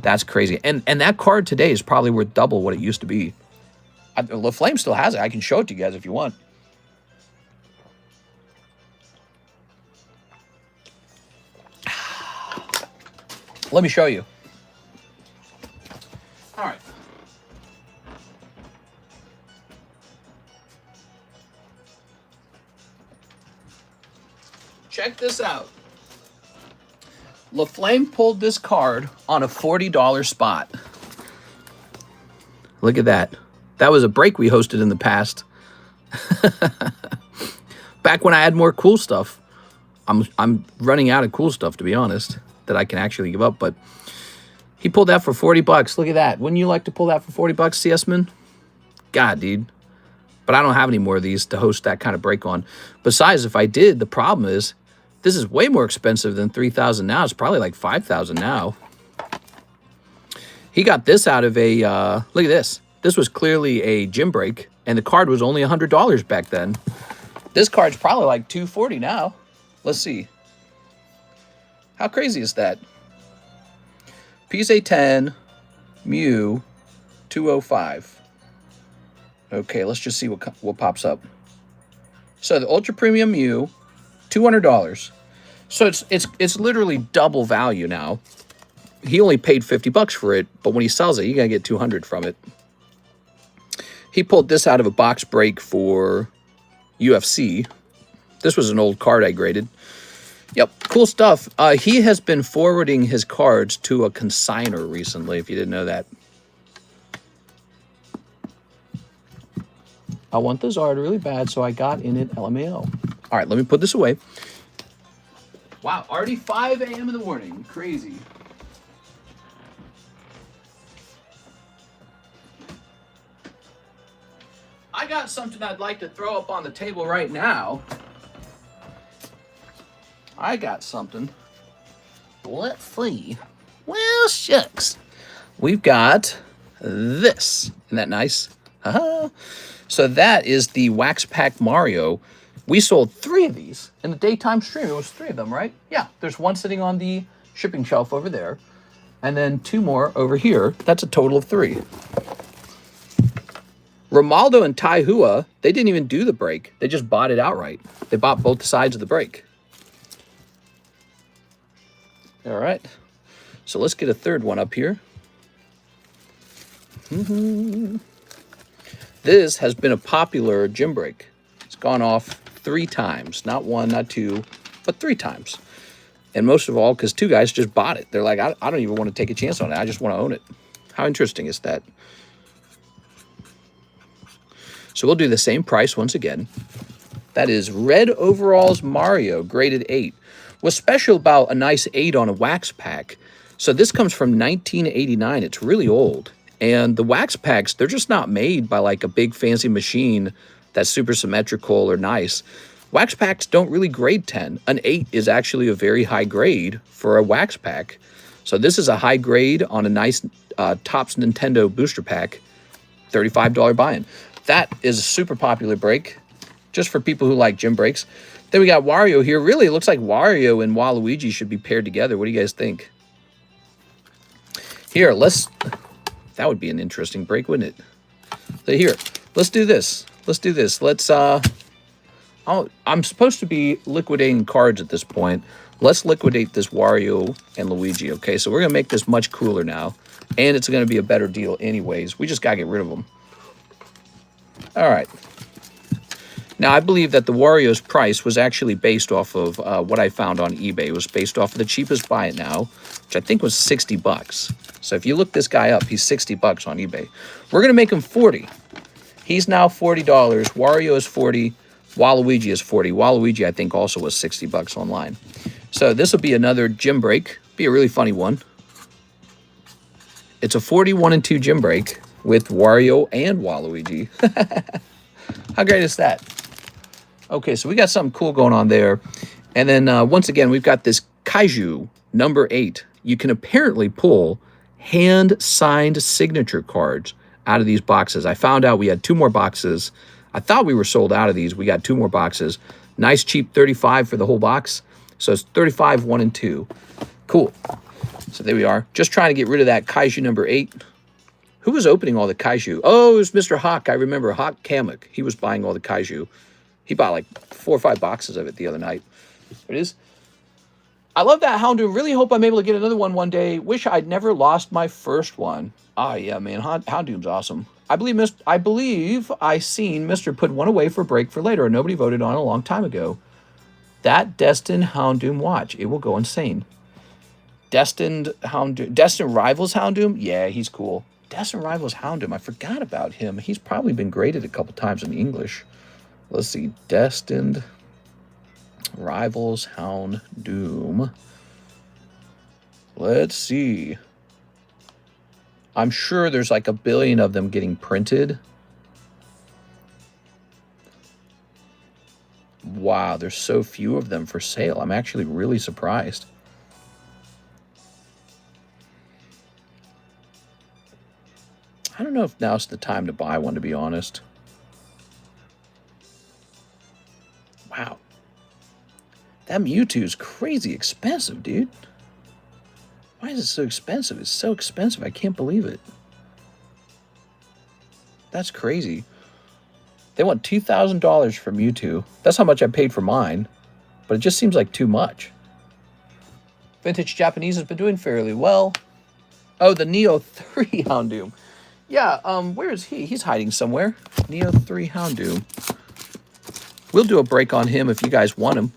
That's crazy. And that card today is probably worth double what it used to be. LaFlame still has it. I can show it to you guys if you want. Let me show you. All right. Check this out. LaFlame pulled this card on a $40 spot. Look at that. That was a break we hosted in the past. Back when I had more cool stuff. I'm running out of cool stuff, to be honest, that I can actually give up, but he pulled that for 40 bucks. Look at that. Wouldn't you like to pull that for 40 bucks, CS-Man? God, dude. But I don't have any more of these to host that kind of break on. Besides, if I did, the problem is this is way more expensive than 3,000 now. It's probably like 5,000 now. He got this out of a, look at this. This was clearly a gym break, and the card was only $100 back then. This card's probably like $240 now. Let's see. How crazy is that? PSA 10, Mew, 205. Okay, let's just see what pops up. So the Ultra Premium Mew, $200. So it's literally double value now. He only paid $50 for it, but when he sells it, you're gonna get $200 from it. He pulled this out of a box break for UFC. This was an old card I graded. Yep, cool stuff. He has been forwarding his cards to a consigner recently, if you didn't know that. I want the Zard really bad, so I got in it LMAO. All right, let me put this away. Wow, already 5 a.m. in the morning. Crazy. I got something I'd like to throw up on the table right now. I got something. Let's see. Well, shucks. We've got this. Isn't that nice? So that is the Wax Pack Mario. We sold 3 of these in the daytime stream. It was 3 of them, right? Yeah, there's one sitting on the shipping shelf over there. And then 2 more over here. That's a total of 3. Romaldo and Tai Hua, they didn't even do the break. They just bought it outright. They bought both sides of the break. All right. So let's get a 3rd one up here. This has been a popular gym break. It's gone off 3 times. Not 1, not 2, but 3 times. And most of all, because 2 guys just bought it. They're like, I don't even want to take a chance on it. I just want to own it. How interesting is that? So we'll do the same price once again. That is Red Overalls Mario, graded 8. What's special about a nice 8 on a wax pack, so this comes from 1989. It's really old. And the wax packs, they're just not made by like a big fancy machine that's super symmetrical or nice. Wax packs don't really grade 10. An 8 is actually a very high grade for a wax pack. So this is a high grade on a nice Topps Nintendo booster pack, $35 buy-in. That is a super popular break, just for people who like gym breaks. Then we got Wario here. Really, it looks like Wario and Waluigi should be paired together. What do you guys think? Here, that would be an interesting break, wouldn't it? So here, let's do this. Let's do this. I'm supposed to be liquidating cards at this point. Let's liquidate this Wario and Luigi, okay? So we're going to make this much cooler now, and it's going to be a better deal anyways. We just got to get rid of them. All right. Now, I believe that the Wario's price was actually based off of what I found on eBay. It was based off of the cheapest buy it now, which I think was $60. So if you look this guy up, he's $60 on eBay. We're going to make him 40. He's now $40. Wario is 40. Waluigi is 40. Waluigi, I think, also was $60 online. So this will be another gym break. Be a really funny one. It's a 41 and 2 gym break with Wario and Waluigi. How great is that? Okay, so we got something cool going on there. And then once again, we've got this Kaiju number 8. You can apparently pull hand-signed signature cards out of these boxes. I found out we had 2 more boxes. I thought we were sold out of these. We got 2 more boxes. Nice, cheap $35 for the whole box. So it's $35, 1 and 2. Cool. So there we are. Just trying to get rid of that Kaiju number 8. Who was opening all the Kaiju? Oh, it was Mr. Hawk. I remember Hawk Kamek. He was buying all the Kaiju. He bought like 4 or 5 boxes of it the other night. There it is. I love that Houndoom. Really hope I'm able to get another one day. Wish I'd never lost my first one. Ah, yeah, man. Houndoom's awesome. I believe I seen Mr. put one away for break for later, and nobody voted on it a long time ago. That Destined Houndoom watch. It will go insane. Destined Rivals Houndoom? Yeah, he's cool. Destined Rivals Houndoom. I forgot about him. He's probably been graded a couple times in English. Let's see. Destined Rivals Houndoom. Let's see. I'm sure there's like a billion of them getting printed. Wow, there's so few of them for sale. I'm actually really surprised. I don't know if now's the time to buy one, to be honest. Wow. That Mewtwo's crazy expensive, dude. Why is it so expensive? It's so expensive. I can't believe it. That's crazy. They want $2,000 for Mewtwo. That's how much I paid for mine. But it just seems like too much. Vintage Japanese has been doing fairly well. Oh, the Neo 3 Houndoom. Yeah, where is he? He's hiding somewhere. Neo 3 Houndoom. We'll do a break on him if you guys want him.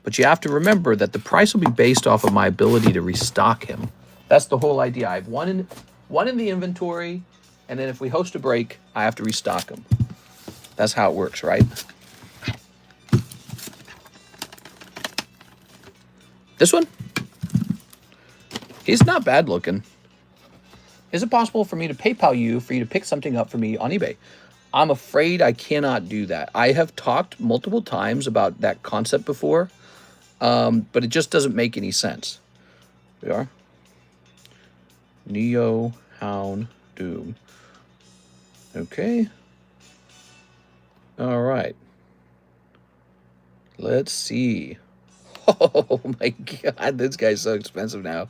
But you have to remember that the price will be based off of my ability to restock him. That's the whole idea. I have one in the inventory, and then if we host a break, I have to restock him. That's how it works, right? This one? He's not bad looking. Is it possible for me to PayPal you for you to pick something up for me on eBay? I'm afraid I cannot do that. I have talked multiple times about that concept before, but it just doesn't make any sense. We are. Neo Houndoom. Okay. All right. Let's see. Oh my God, this guy's so expensive now.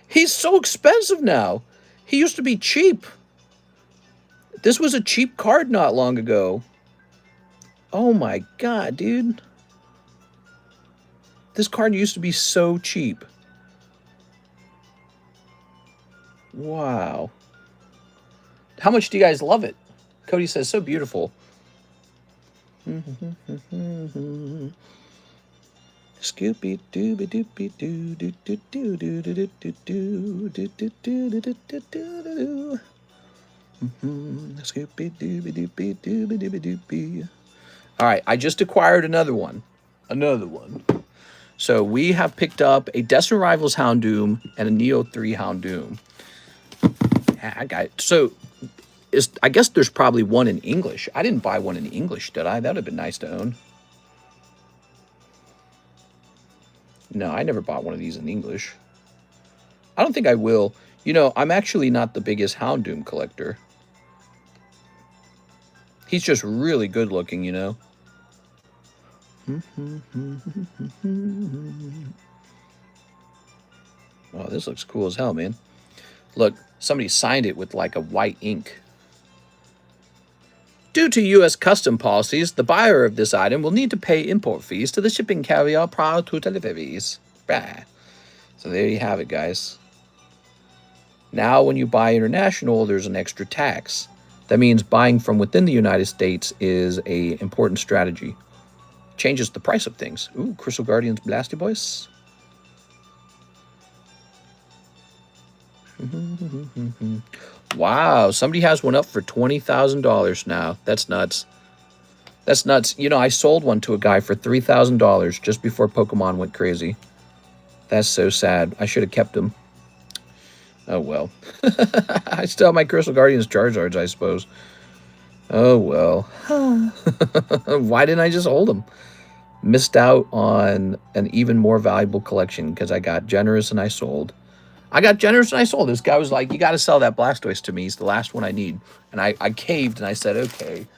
He's so expensive now. He used to be cheap. This was a cheap card not long ago. Oh my God, dude. This card used to be so cheap. Wow. How much do you guys love it? Cody says, so beautiful. Scoopy dooby doopy doo doo doo doo doo doo doo doo doo doo doo doo doo doo. Scoopy dooby doopy dooby dooby doopy. All right, I just acquired another one. So we have picked up a Destined Rivals Houndoom and a Neo 3 Houndoom. Yeah, I got it. So I guess there's probably one in English. I didn't buy one in English, did I? That would have been nice to own. No, I never bought one of these in English. I don't think I will. You know, I'm actually not the biggest Houndoom collector. He's just really good looking, you know. Oh, this looks cool as hell, man. Look, somebody signed it with like a white ink. Due to U.S. custom policies, the buyer of this item will need to pay import fees to the shipping carrier prior to deliveries. Bah. So there you have it, guys. Now, when you buy international, there's an extra tax. That means buying from within the United States is an important strategy. Changes the price of things. Ooh, Crystal Guardians Blasty Boys. Wow, somebody has one up for $20,000 now. That's nuts. That's nuts. You know, I sold one to a guy for $3,000 just before Pokemon went crazy. That's so sad. I should have kept him. Oh, well. I still have my Crystal Guardians Charizards, I suppose. Oh, well. Why didn't I just hold them? Missed out on an even more valuable collection because I got generous and I sold. This guy was like, you got to sell that Blastoise to me. He's the last one I need. And I caved and I said, okay.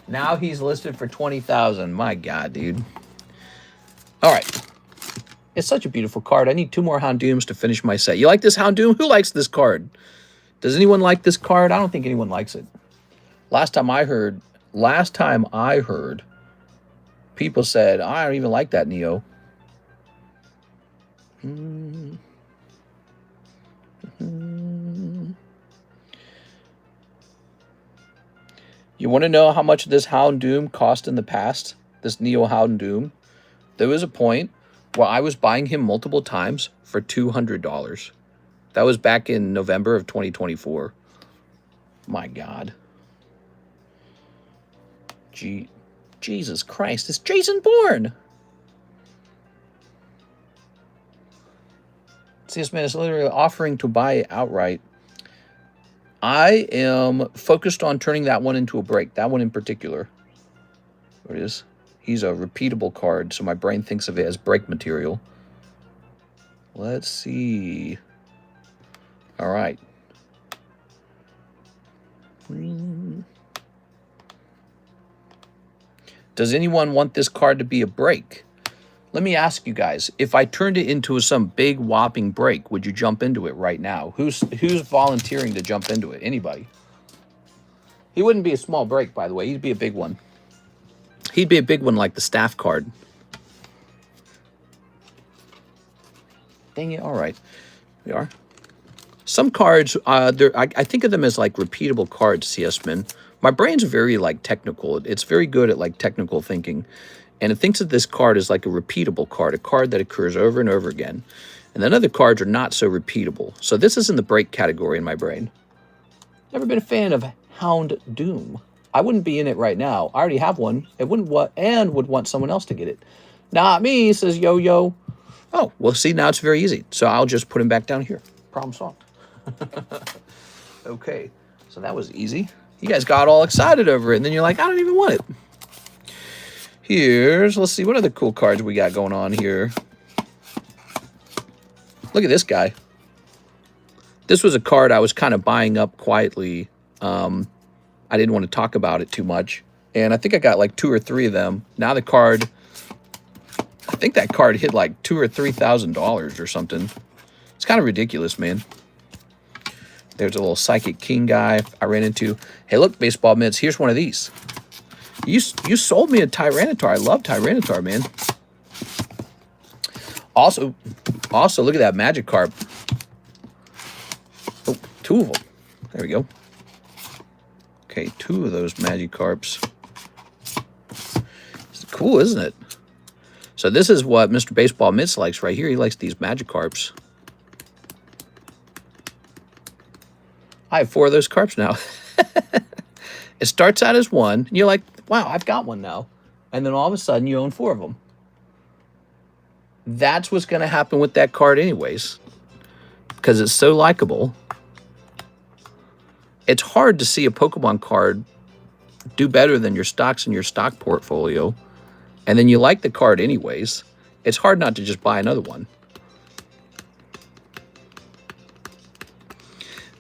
Now he's listed for $20,000. My God, dude. All right. It's such a beautiful card. I need 2 more Houndooms to finish my set. You like this Houndoom? Who likes this card? Does anyone like this card? I don't think anyone likes it. Last time I heard, people said, I don't even like that Neo. You want to know how much this Houndoom cost in the past? This Neo Houndoom? There was a point where I was buying him multiple times for $200. That was back in November of 2024. My God. Jesus Christ, it's Jason Bourne! See, this man is literally offering to buy it outright. I am focused on turning that one into a break. That one in particular. There it is. He's a repeatable card, so my brain thinks of it as break material. Let's see. All right. Does anyone want this card to be a break? Let me ask you guys, if I turned it into some big whopping break, would you jump into it right now? Who's volunteering to jump into it? Anybody? He wouldn't be a small break, by the way. He'd be a big one. He'd be a big one like the staff card. Dang it. All right. We are. Some cards, I think of them as like repeatable cards, CS-Men. My brain's very like technical. It's very good at like technical thinking. And it thinks of this card as like a repeatable card, a card that occurs over and over again. And then other cards are not so repeatable. So this is in the break category in my brain. Never been a fan of Hound Doom. I wouldn't be in it right now. I already have one. It wouldn't would want someone else to get it. Not me, says Yo-Yo. Oh, well, see, now it's very easy. So I'll just put him back down here. Problem solved. Okay, so that was easy. You guys got all excited over it, and then you're like, I don't even want it. Let's see, what other cool cards we got going on here? Look at this guy. This was a card I was kind of buying up quietly. I didn't want to talk about it too much. And I think I got like 2 or 3 of them. Now the card, I think that card hit like $2,000 or $3,000 or something. It's kind of ridiculous, man. There's a little Psychic King guy I ran into. Hey, look, baseball mitts. Here's one of these. You sold me a Tyranitar. I love Tyranitar, man. Also, look at that Magikarp. Oh, 2 of them. There we go. Okay, 2 of those Magikarps. It's cool, isn't it? So this is what Mr. Baseball Mitts likes right here. He likes these Magikarps. I have 4 of those carps now. It starts out as 1, and you're like, wow, I've got one now. And then all of a sudden, you own 4 of them. That's what's going to happen with that card anyways. Because it's so likable. It's hard to see a Pokemon card do better than your stocks in your stock portfolio. And then you like the card anyways. It's hard not to just buy another one.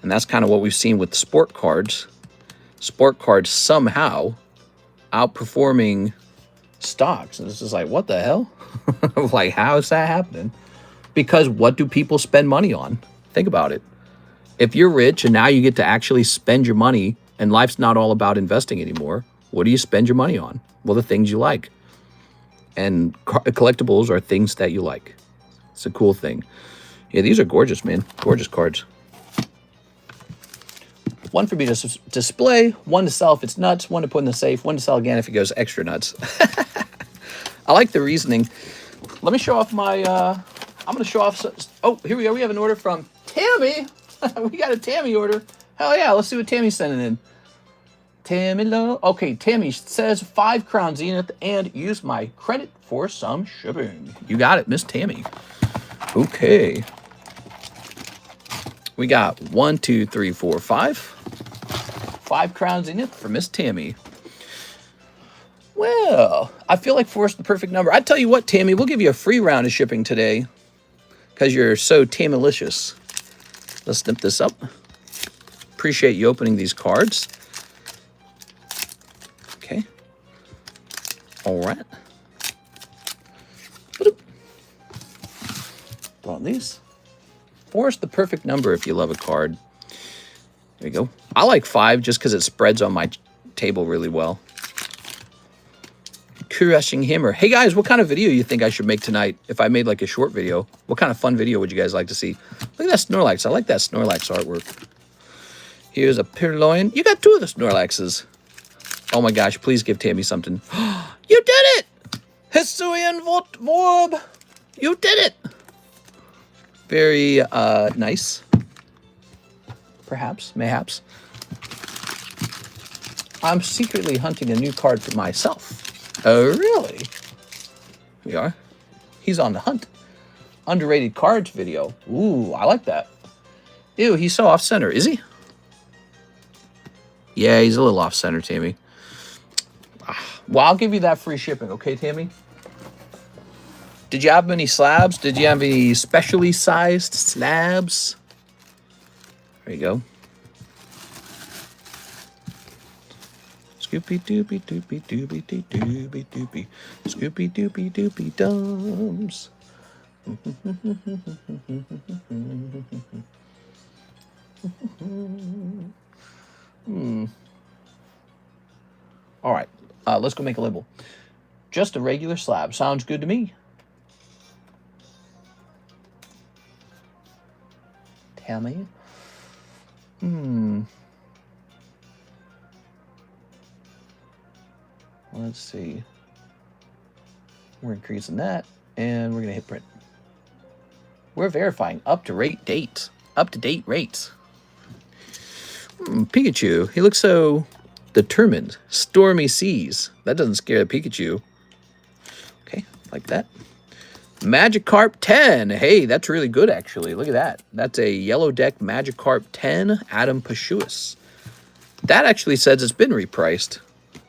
And that's kind of what we've seen with the sport cards. Sport cards somehow outperforming stocks. And it's just like, what the hell? Like, how is that happening? Because what do people spend money on? Think about it. If you're rich and now you get to actually spend your money, and life's not all about investing anymore, what do you spend your money on? Well, the things you like. And collectibles are things that you like. It's a cool thing. Yeah, these are gorgeous, man. Gorgeous cards. 1 for me to display, 1 to sell if it's nuts, 1 to put in the safe, 1 to sell again if it goes extra nuts. I like the reasoning. Let me show off my, I'm going to show off, oh, here we go. We have an order from Tammy. We got a Tammy order. Hell yeah, let's see what Tammy's sending in. Tammy Low. Okay, Tammy says 5 Crown Zenith and use my credit for some shipping. You got it, Miss Tammy. Okay. We got 1, 2, 3, 4, 5. 5 Crown Zenith for Miss Tammy. Well, I feel like 4 is the perfect number. I tell you what, Tammy, we'll give you a free round of shipping today because you're so Tammylicious. Let's snip this up. Appreciate you opening these cards. Okay. All right. Put on these. 4 is the perfect number if you love a card. There you go. I like 5 just because it spreads on my table really well. Crushing Hammer. Hey guys, what kind of video you think I should make tonight? If I made like a short video, what kind of fun video would you guys like to see? Look at that Snorlax. I like that Snorlax artwork. Here's a Purloin. You got 2 of the Snorlaxes. Oh my gosh, please give Tammy something. You did it! Hisuian Vorb! You did it! Very nice. Perhaps, mayhaps. I'm secretly hunting a new card for myself. Oh, really? We are. He's on the hunt. Underrated cards video. Ooh, I like that. Ew, he's so off-center. Is he? Yeah, he's a little off center, Tammy. Well, I'll give you that free shipping, okay, Tammy? Did you have any slabs? Did you have any specially sized slabs? There you go. Scoopy doopy doopy doopy doopy doopy. Scoopy doopy doopy dums. All right, let's go make a label. Just a regular slab. Sounds good to me. Tell me. Let's see. We're increasing that, and we're going to hit print. We're verifying up-to-date dates. Up-to-date rates. Pikachu. He looks so determined. Stormy seas. That doesn't scare the Pikachu. Okay, like that. Magikarp 10. Hey, that's really good, actually. Look at that. That's a yellow deck Magikarp 10 Adam Pashuis. That actually says it's been repriced.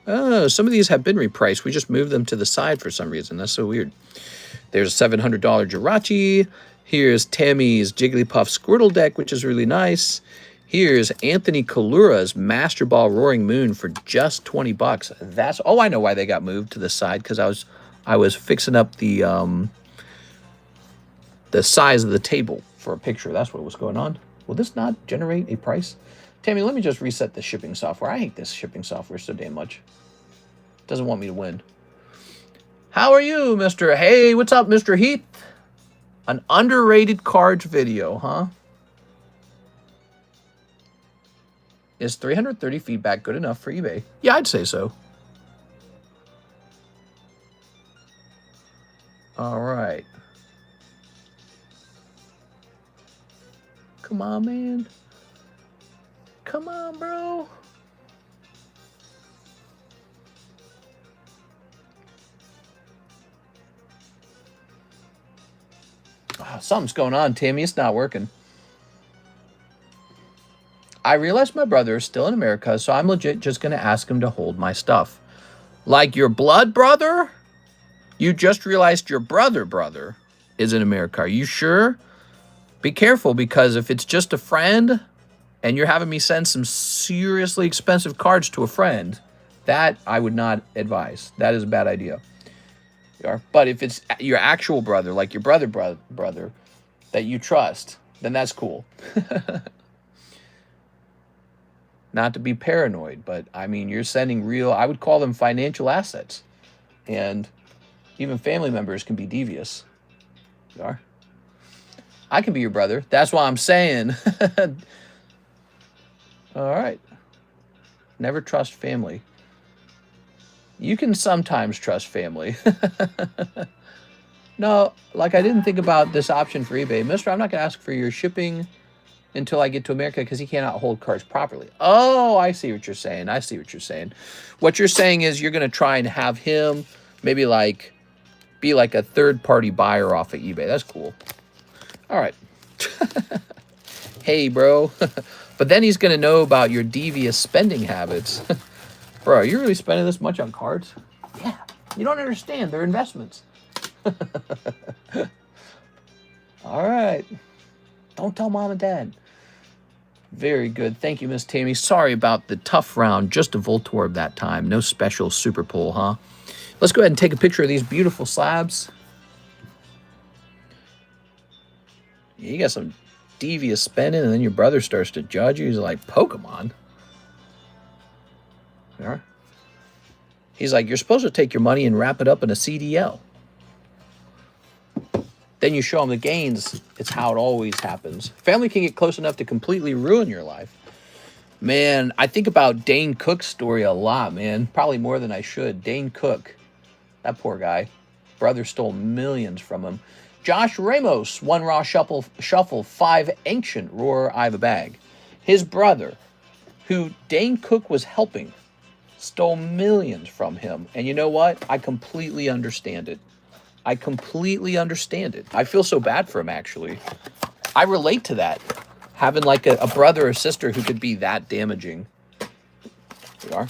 Oh, some of these have been repriced. We just moved them to the side for some reason. That's so weird. There's a $700 Jirachi. Here's Tammy's Jigglypuff Squirtle deck, which is really nice. Here's Anthony Kalura's Master Ball Roaring Moon for just 20 bucks. That's I know why they got moved to the side, because I was fixing up the size of the table for a picture. That's what was going on. Will this not generate a price? Tammy, let me just reset the shipping software. I hate this shipping software so damn much. It doesn't want me to win. How are you, Mr. Hey, what's up, Mr. Heath? An underrated cards video, huh? Is 330 feedback good enough for eBay? Yeah, I'd say so. All right. Come on, man. Come on, bro. Oh, something's going on, Tammy. It's not working. I realize my brother is still in America, so I'm legit just going to ask him to hold my stuff. Like your blood brother? You just realized your brother is in America. Are you sure? Be careful, because if it's just a friend and you're having me send some seriously expensive cards to a friend, that I would not advise. That is a bad idea. But if it's your actual brother, like your brother that you trust, then that's cool. Not to be paranoid, but I mean, you're sending real, I would call them financial assets. And even family members can be devious. You are. I can be your brother. That's why I'm saying. All right. Never trust family. You can sometimes trust family. No, like I didn't think about this option for eBay. Mister, I'm not going to ask for your shipping until I get to America because he cannot hold cards properly. Oh, I see what you're saying. I see what you're saying. What you're saying is you're going to try and have him maybe like be like a third-party buyer off of eBay. That's cool. All right. Hey, bro. But then he's going to know about your devious spending habits. Bro, are you really spending this much on cards? Yeah. You don't understand. They're investments. All right. Don't tell mom and dad. Very good. Thank you, Miss Tammy. Sorry about the tough round. Just a Voltorb that time. No special super pull, huh? Let's go ahead and take a picture of these beautiful slabs. Yeah, you got some devious spending, and then your brother starts to judge you. He's like, Pokemon? Yeah. He's like, you're supposed to take your money and wrap it up in a CDL. Then you show them the gains. It's how it always happens. Family can get close enough to completely ruin your life. Man, I think about Dane Cook's story a lot, man. Probably more than I should. Dane Cook. That poor guy. Brother stole millions from him. Josh Ramos, 1 Raw Shuffle, 5 Ancient Roar, I Have a Bag. His brother, who Dane Cook was helping, stole millions from him. And you know what? I completely understand it. I completely understand it. I feel so bad for him, actually. I relate to that. Having like a brother or sister who could be that damaging. we are.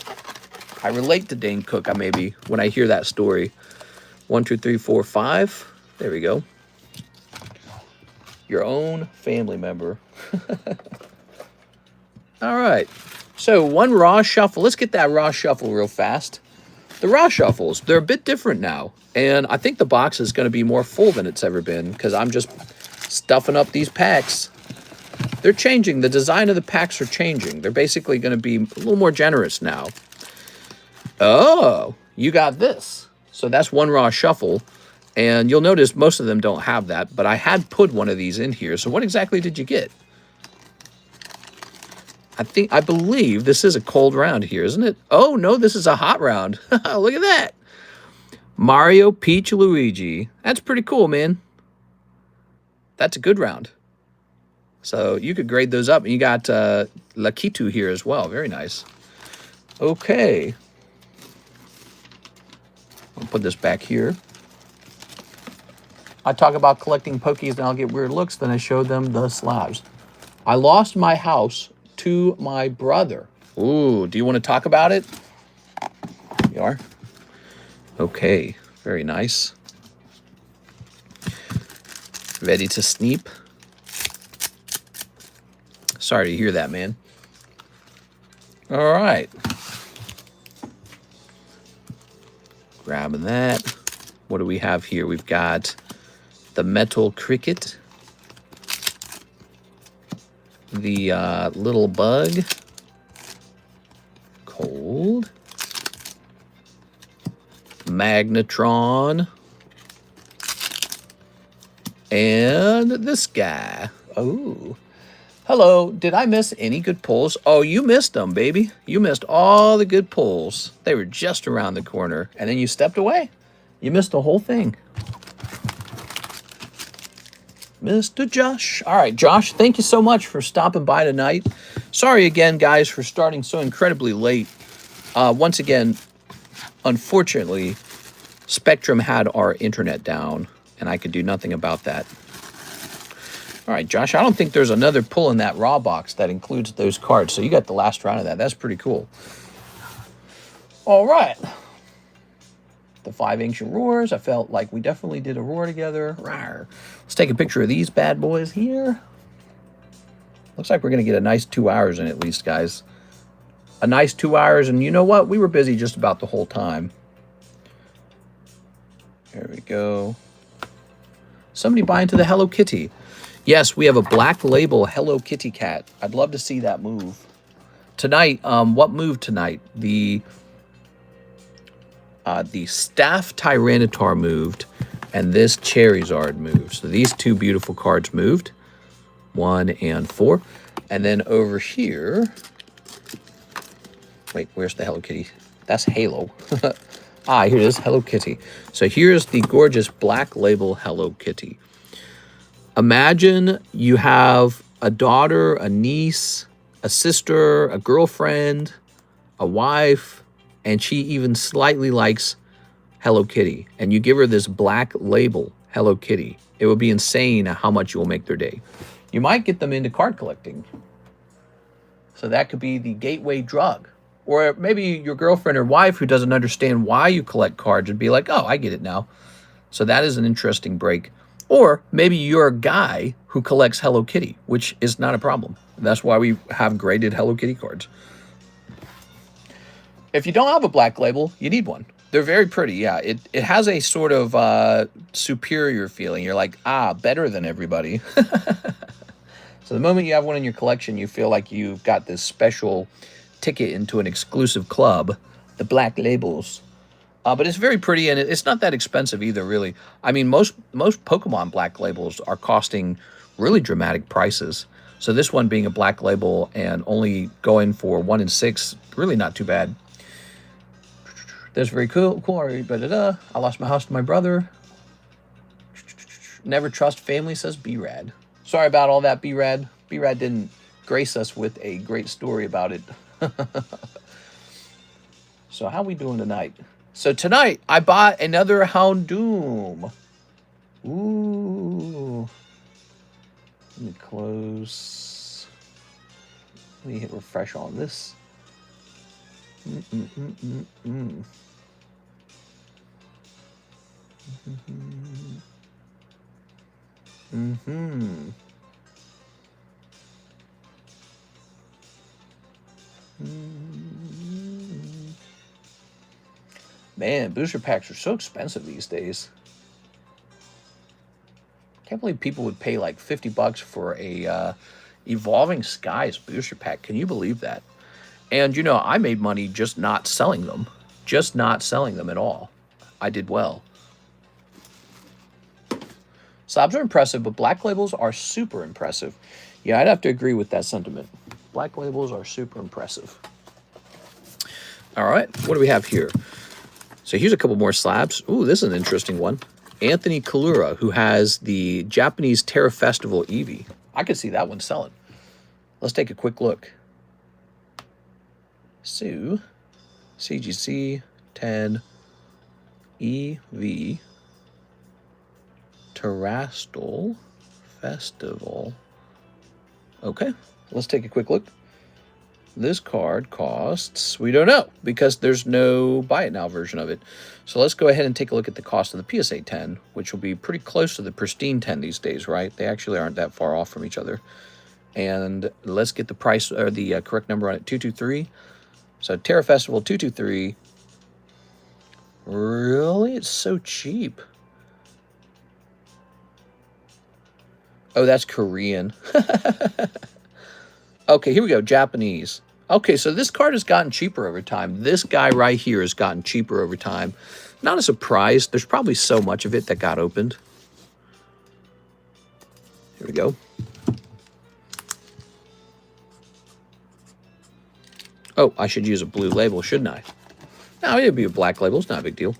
I relate to Dane Cook, maybe, when I hear that story. 1, 2, 3, 4, 5. There we go. Your own family member. All right. So, one Raw Shuffle. Let's get that Raw Shuffle real fast. The Raw Shuffles, they're a bit different now. And I think the box is going to be more full than it's ever been because I'm just stuffing up these packs. They're changing. The design of the packs are changing. They're basically going to be a little more generous now. Oh, you got this. So that's one Raw Shuffle. And you'll notice most of them don't have that, but I had put one of these in here. So what exactly did you get? I believe this is a cold round here, isn't it? Oh, no, this is a hot round. Look at that. Mario, Peach, Luigi. That's pretty cool, man. That's a good round. So you could grade those up. And you got Lakitu here as well. Very nice. Okay. I'll put this back here. I talk about collecting Pokies and I'll get weird looks. Then I showed them the slabs. I lost my house to my brother. Ooh, do you want to talk about it? You are? Okay, very nice. Ready to sneep? Sorry to hear that, man. All right. Grabbing that. What do we have here? We've got the Metal Cricket. The Little Bug. Cold. Magnetron. And this guy. Oh. Hello. Did I miss any good pulls? Oh, you missed them, baby. You missed all the good pulls. They were just around the corner. And then you stepped away. You missed the whole thing. Mr. Josh. All right, Josh, thank you so much for stopping by tonight. Sorry again, guys, for starting so incredibly late. Once again, unfortunately, Spectrum had our internet down, and I could do nothing about that. All right, Josh, I don't think there's another pull in that raw box that includes those cards, so you got the last round of that. That's pretty cool. All right. The 5 Ancient Roars. I felt like we definitely did a roar together. Rawr. Let's take a picture of these bad boys here. Looks like we're going to get a nice 2 hours in at least, guys. A nice 2 hours, and you know what? We were busy just about the whole time. There we go. Somebody buy into the Hello Kitty. Yes, we have a black label Hello Kitty cat. I'd love to see that move. Tonight, what moved tonight? The Staff Tyranitar moved, and this Charizard moved. So these two beautiful cards moved, 1 and 4. And then over here, wait, where's the Hello Kitty? That's Halo. Ah, here it is, Hello Kitty. So here's the gorgeous black label Hello Kitty. Imagine you have a daughter, a niece, a sister, a girlfriend, a wife, and she even slightly likes Hello Kitty, and you give her this black label, Hello Kitty. It would be insane how much you will make their day. You might get them into card collecting. So that could be the gateway drug. Or maybe your girlfriend or wife who doesn't understand why you collect cards would be like, oh, I get it now. So that is an interesting break. Or maybe you're a guy who collects Hello Kitty, which is not a problem. That's why we have graded Hello Kitty cards. If you don't have a black label, you need one. They're very pretty, yeah. It has a sort of superior feeling. You're like, better than everybody. So the moment you have one in your collection, you feel like you've got this special ticket into an exclusive club, the black labels. But it's very pretty, and it's not that expensive either, really. I mean, most Pokemon black labels are costing really dramatic prices. So this one being a black label and only going for 1 and 6, really not too bad. That's very cool. I lost my house to my brother. Never trust family, says B-Rad. Sorry about all that, B-Rad. B-Rad didn't grace us with a great story about it. So how we doing tonight? So tonight, I bought another Houndoom. Ooh. Let me close. Let me hit refresh on this. Man, booster packs are so expensive these days. Can't believe people would pay like $50 for a Evolving Skies booster pack. Can you believe that? And, you know, I made money just not selling them. Just not selling them at all. I did well. Slabs are impressive, but black labels are super impressive. Yeah, I'd have to agree with that sentiment. Black labels are super impressive. All right, what do we have here? So here's a couple more slabs. Ooh, this is an interesting one. Anthony Kalura, who has the Japanese Terra Festival Eevee. I could see that one selling. Let's take a quick look. So, CGC 10 EV Terrastal Festival. Okay, let's take a quick look. This card costs, we don't know, because there's no buy it now version of it. So let's go ahead and take a look at the cost of the PSA 10, which will be pretty close to the pristine 10 these days, right? They actually aren't that far off from each other. And let's get the price, or the correct number on it, 223. So Terra Festival 223. Really? It's so cheap. Oh, that's Korean. Okay, here we go. Japanese. Okay, so this card has gotten cheaper over time. This guy right here has gotten cheaper over time. Not a surprise. There's probably so much of it that got opened. Here we go. Oh, I should use a blue label, shouldn't I? No, it'd be a black label. It's not a big deal.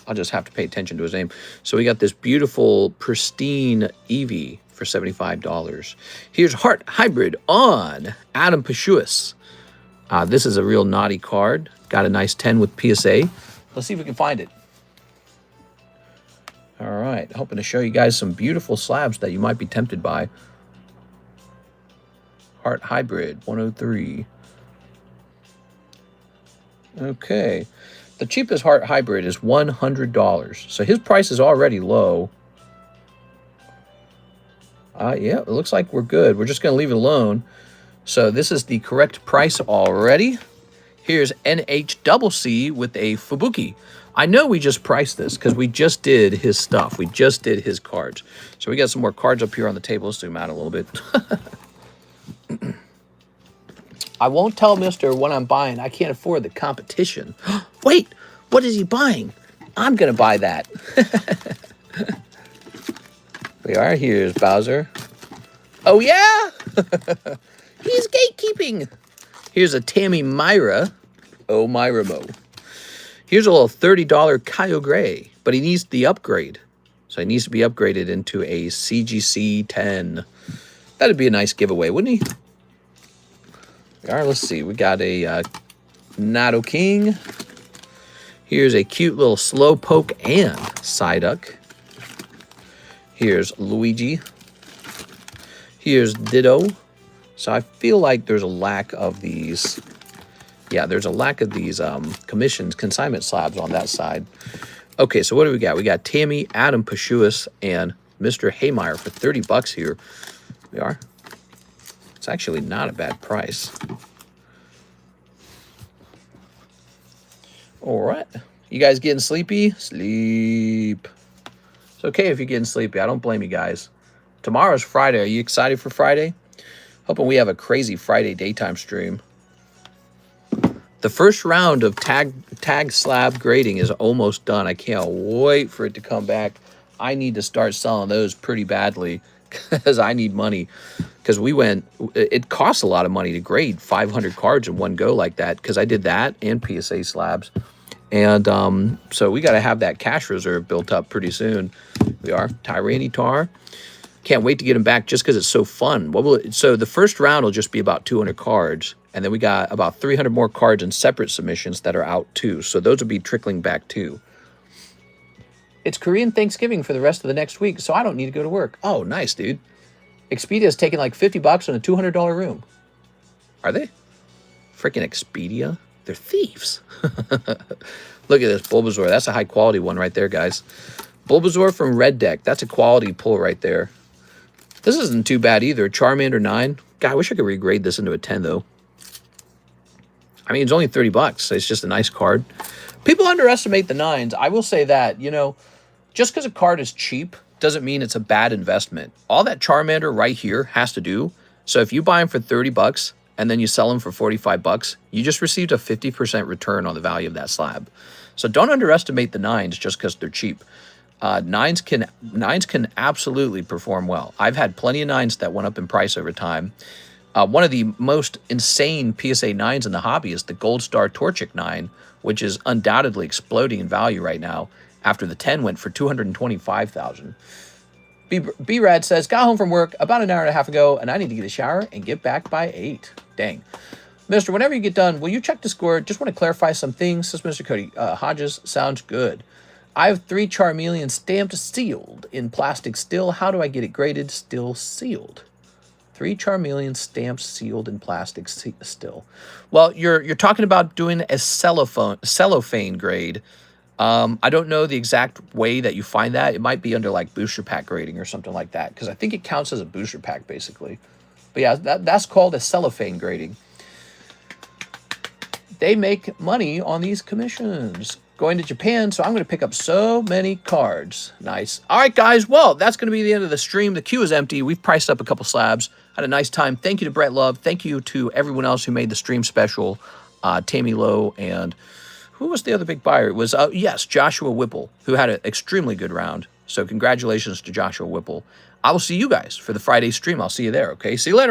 I'll just have to pay attention to his name. So we got this beautiful, pristine Eevee for $75. Here's Heart Hybrid on Adam Pashuis. This is a real naughty card. Got a nice 10 with PSA. Let's see if we can find it. All right, hoping to show you guys some beautiful slabs that you might be tempted by. Heart Hybrid 103. Okay, the cheapest Heart Hybrid is $100. So his price is already low. Yeah, it looks like we're good. We're just going to leave it alone. So this is the correct price already. Here's NHCC with a Fubuki. I know we just priced this because we just did his stuff. We just did his cards. So we got some more cards up here on the table. Let's zoom out a little bit. I won't tell Mr. what I'm buying. I can't afford the competition. Wait, what is he buying? I'm going to buy that. We are. Here's Bowser. Oh, yeah? He's gatekeeping. Here's a Tammy Myra. Oh, Myra Mo. Here's a little $30 Kyogre, but he needs the upgrade. So he needs to be upgraded into a CGC 10. That'd be a nice giveaway, wouldn't he? All right, let's see. We got a Nado King. Here's a cute little Slowpoke and Psyduck. Here's Luigi. Here's Ditto. So I feel like there's a lack of these. Yeah, there's a lack of these commissions, consignment slabs on that side. Okay, so what do we got? We got Tammy, Adam Pashuis, and Mr. Haymeyer for $30 here. We are. It's actually not a bad price. All right. You guys getting sleepy? Sleep. It's okay if you're getting sleepy. I don't blame you guys. Tomorrow's Friday. Are you excited for Friday? Hoping we have a crazy Friday daytime stream. The first round of tag slab grading is almost done. I can't wait for it to come back. I need to start selling those pretty badly because I need money. Because it costs a lot of money to grade 500 cards in one go like that, because I did that and PSA slabs. And so we got to have that cash reserve built up pretty soon. We are. Tyranitar. Can't wait to get him back just because it's so fun. So the first round will just be about 200 cards. And then we got about 300 more cards in separate submissions that are out too. So those will be trickling back too. It's Korean Thanksgiving for the rest of the next week, so I don't need to go to work. Oh, nice, dude. Expedia is taking like $50 on a $200 room. Are they? Freaking Expedia. They're thieves. Look at this Bulbasaur. That's a high quality one right there, guys. Bulbasaur from Red Deck. That's a quality pull right there. This isn't too bad either. Charmander 9. God, I wish I could regrade this into a 10, though. I mean, it's only 30 bucks. So it's just a nice card. People underestimate the 9s. I will say that, you know, just because a card is cheap doesn't mean it's a bad investment. All that Charmander right here has to do. So if you buy them for 30 bucks and then you sell them for 45 bucks, you just received a 50% return on the value of that slab. So don't underestimate the 9s just because they're cheap. 9s can absolutely perform well. I've had plenty of 9s that went up in price over time. One of the most insane PSA 9s in the hobby is the Gold Star Torchic 9, which is undoubtedly exploding in value right now after the 10 went for $225,000. B-Rad says, got home from work about an hour and a half ago, and I need to get a shower and get back by 8. Dang. Mister, whenever you get done, will you check the score? Just want to clarify some things, says Mr. Cody. Hodges, sounds good. I have 3 Charmeleon stamped sealed in plastic still. How do I get it graded? Still sealed. 3 Charmeleon stamped sealed in plastic still. Well, you're talking about doing a cellophane grade. I don't know the exact way that you find that. It might be under like booster pack grading or something like that, because I think it counts as a booster pack basically. But yeah, that's called a cellophane grading. They make money on these commissions. Going to Japan, so I'm going to pick up so many cards. Nice. All right, guys. Well, that's going to be the end of the stream. The queue is empty. We've priced up a couple slabs. Had a nice time. Thank you to Brett Love. Thank you to everyone else who made the stream special. Tammy Lowe and who was the other big buyer? It was, yes, Joshua Whipple, who had an extremely good round. So congratulations to Joshua Whipple. I will see you guys for the Friday stream. I'll see you there, okay? See you later.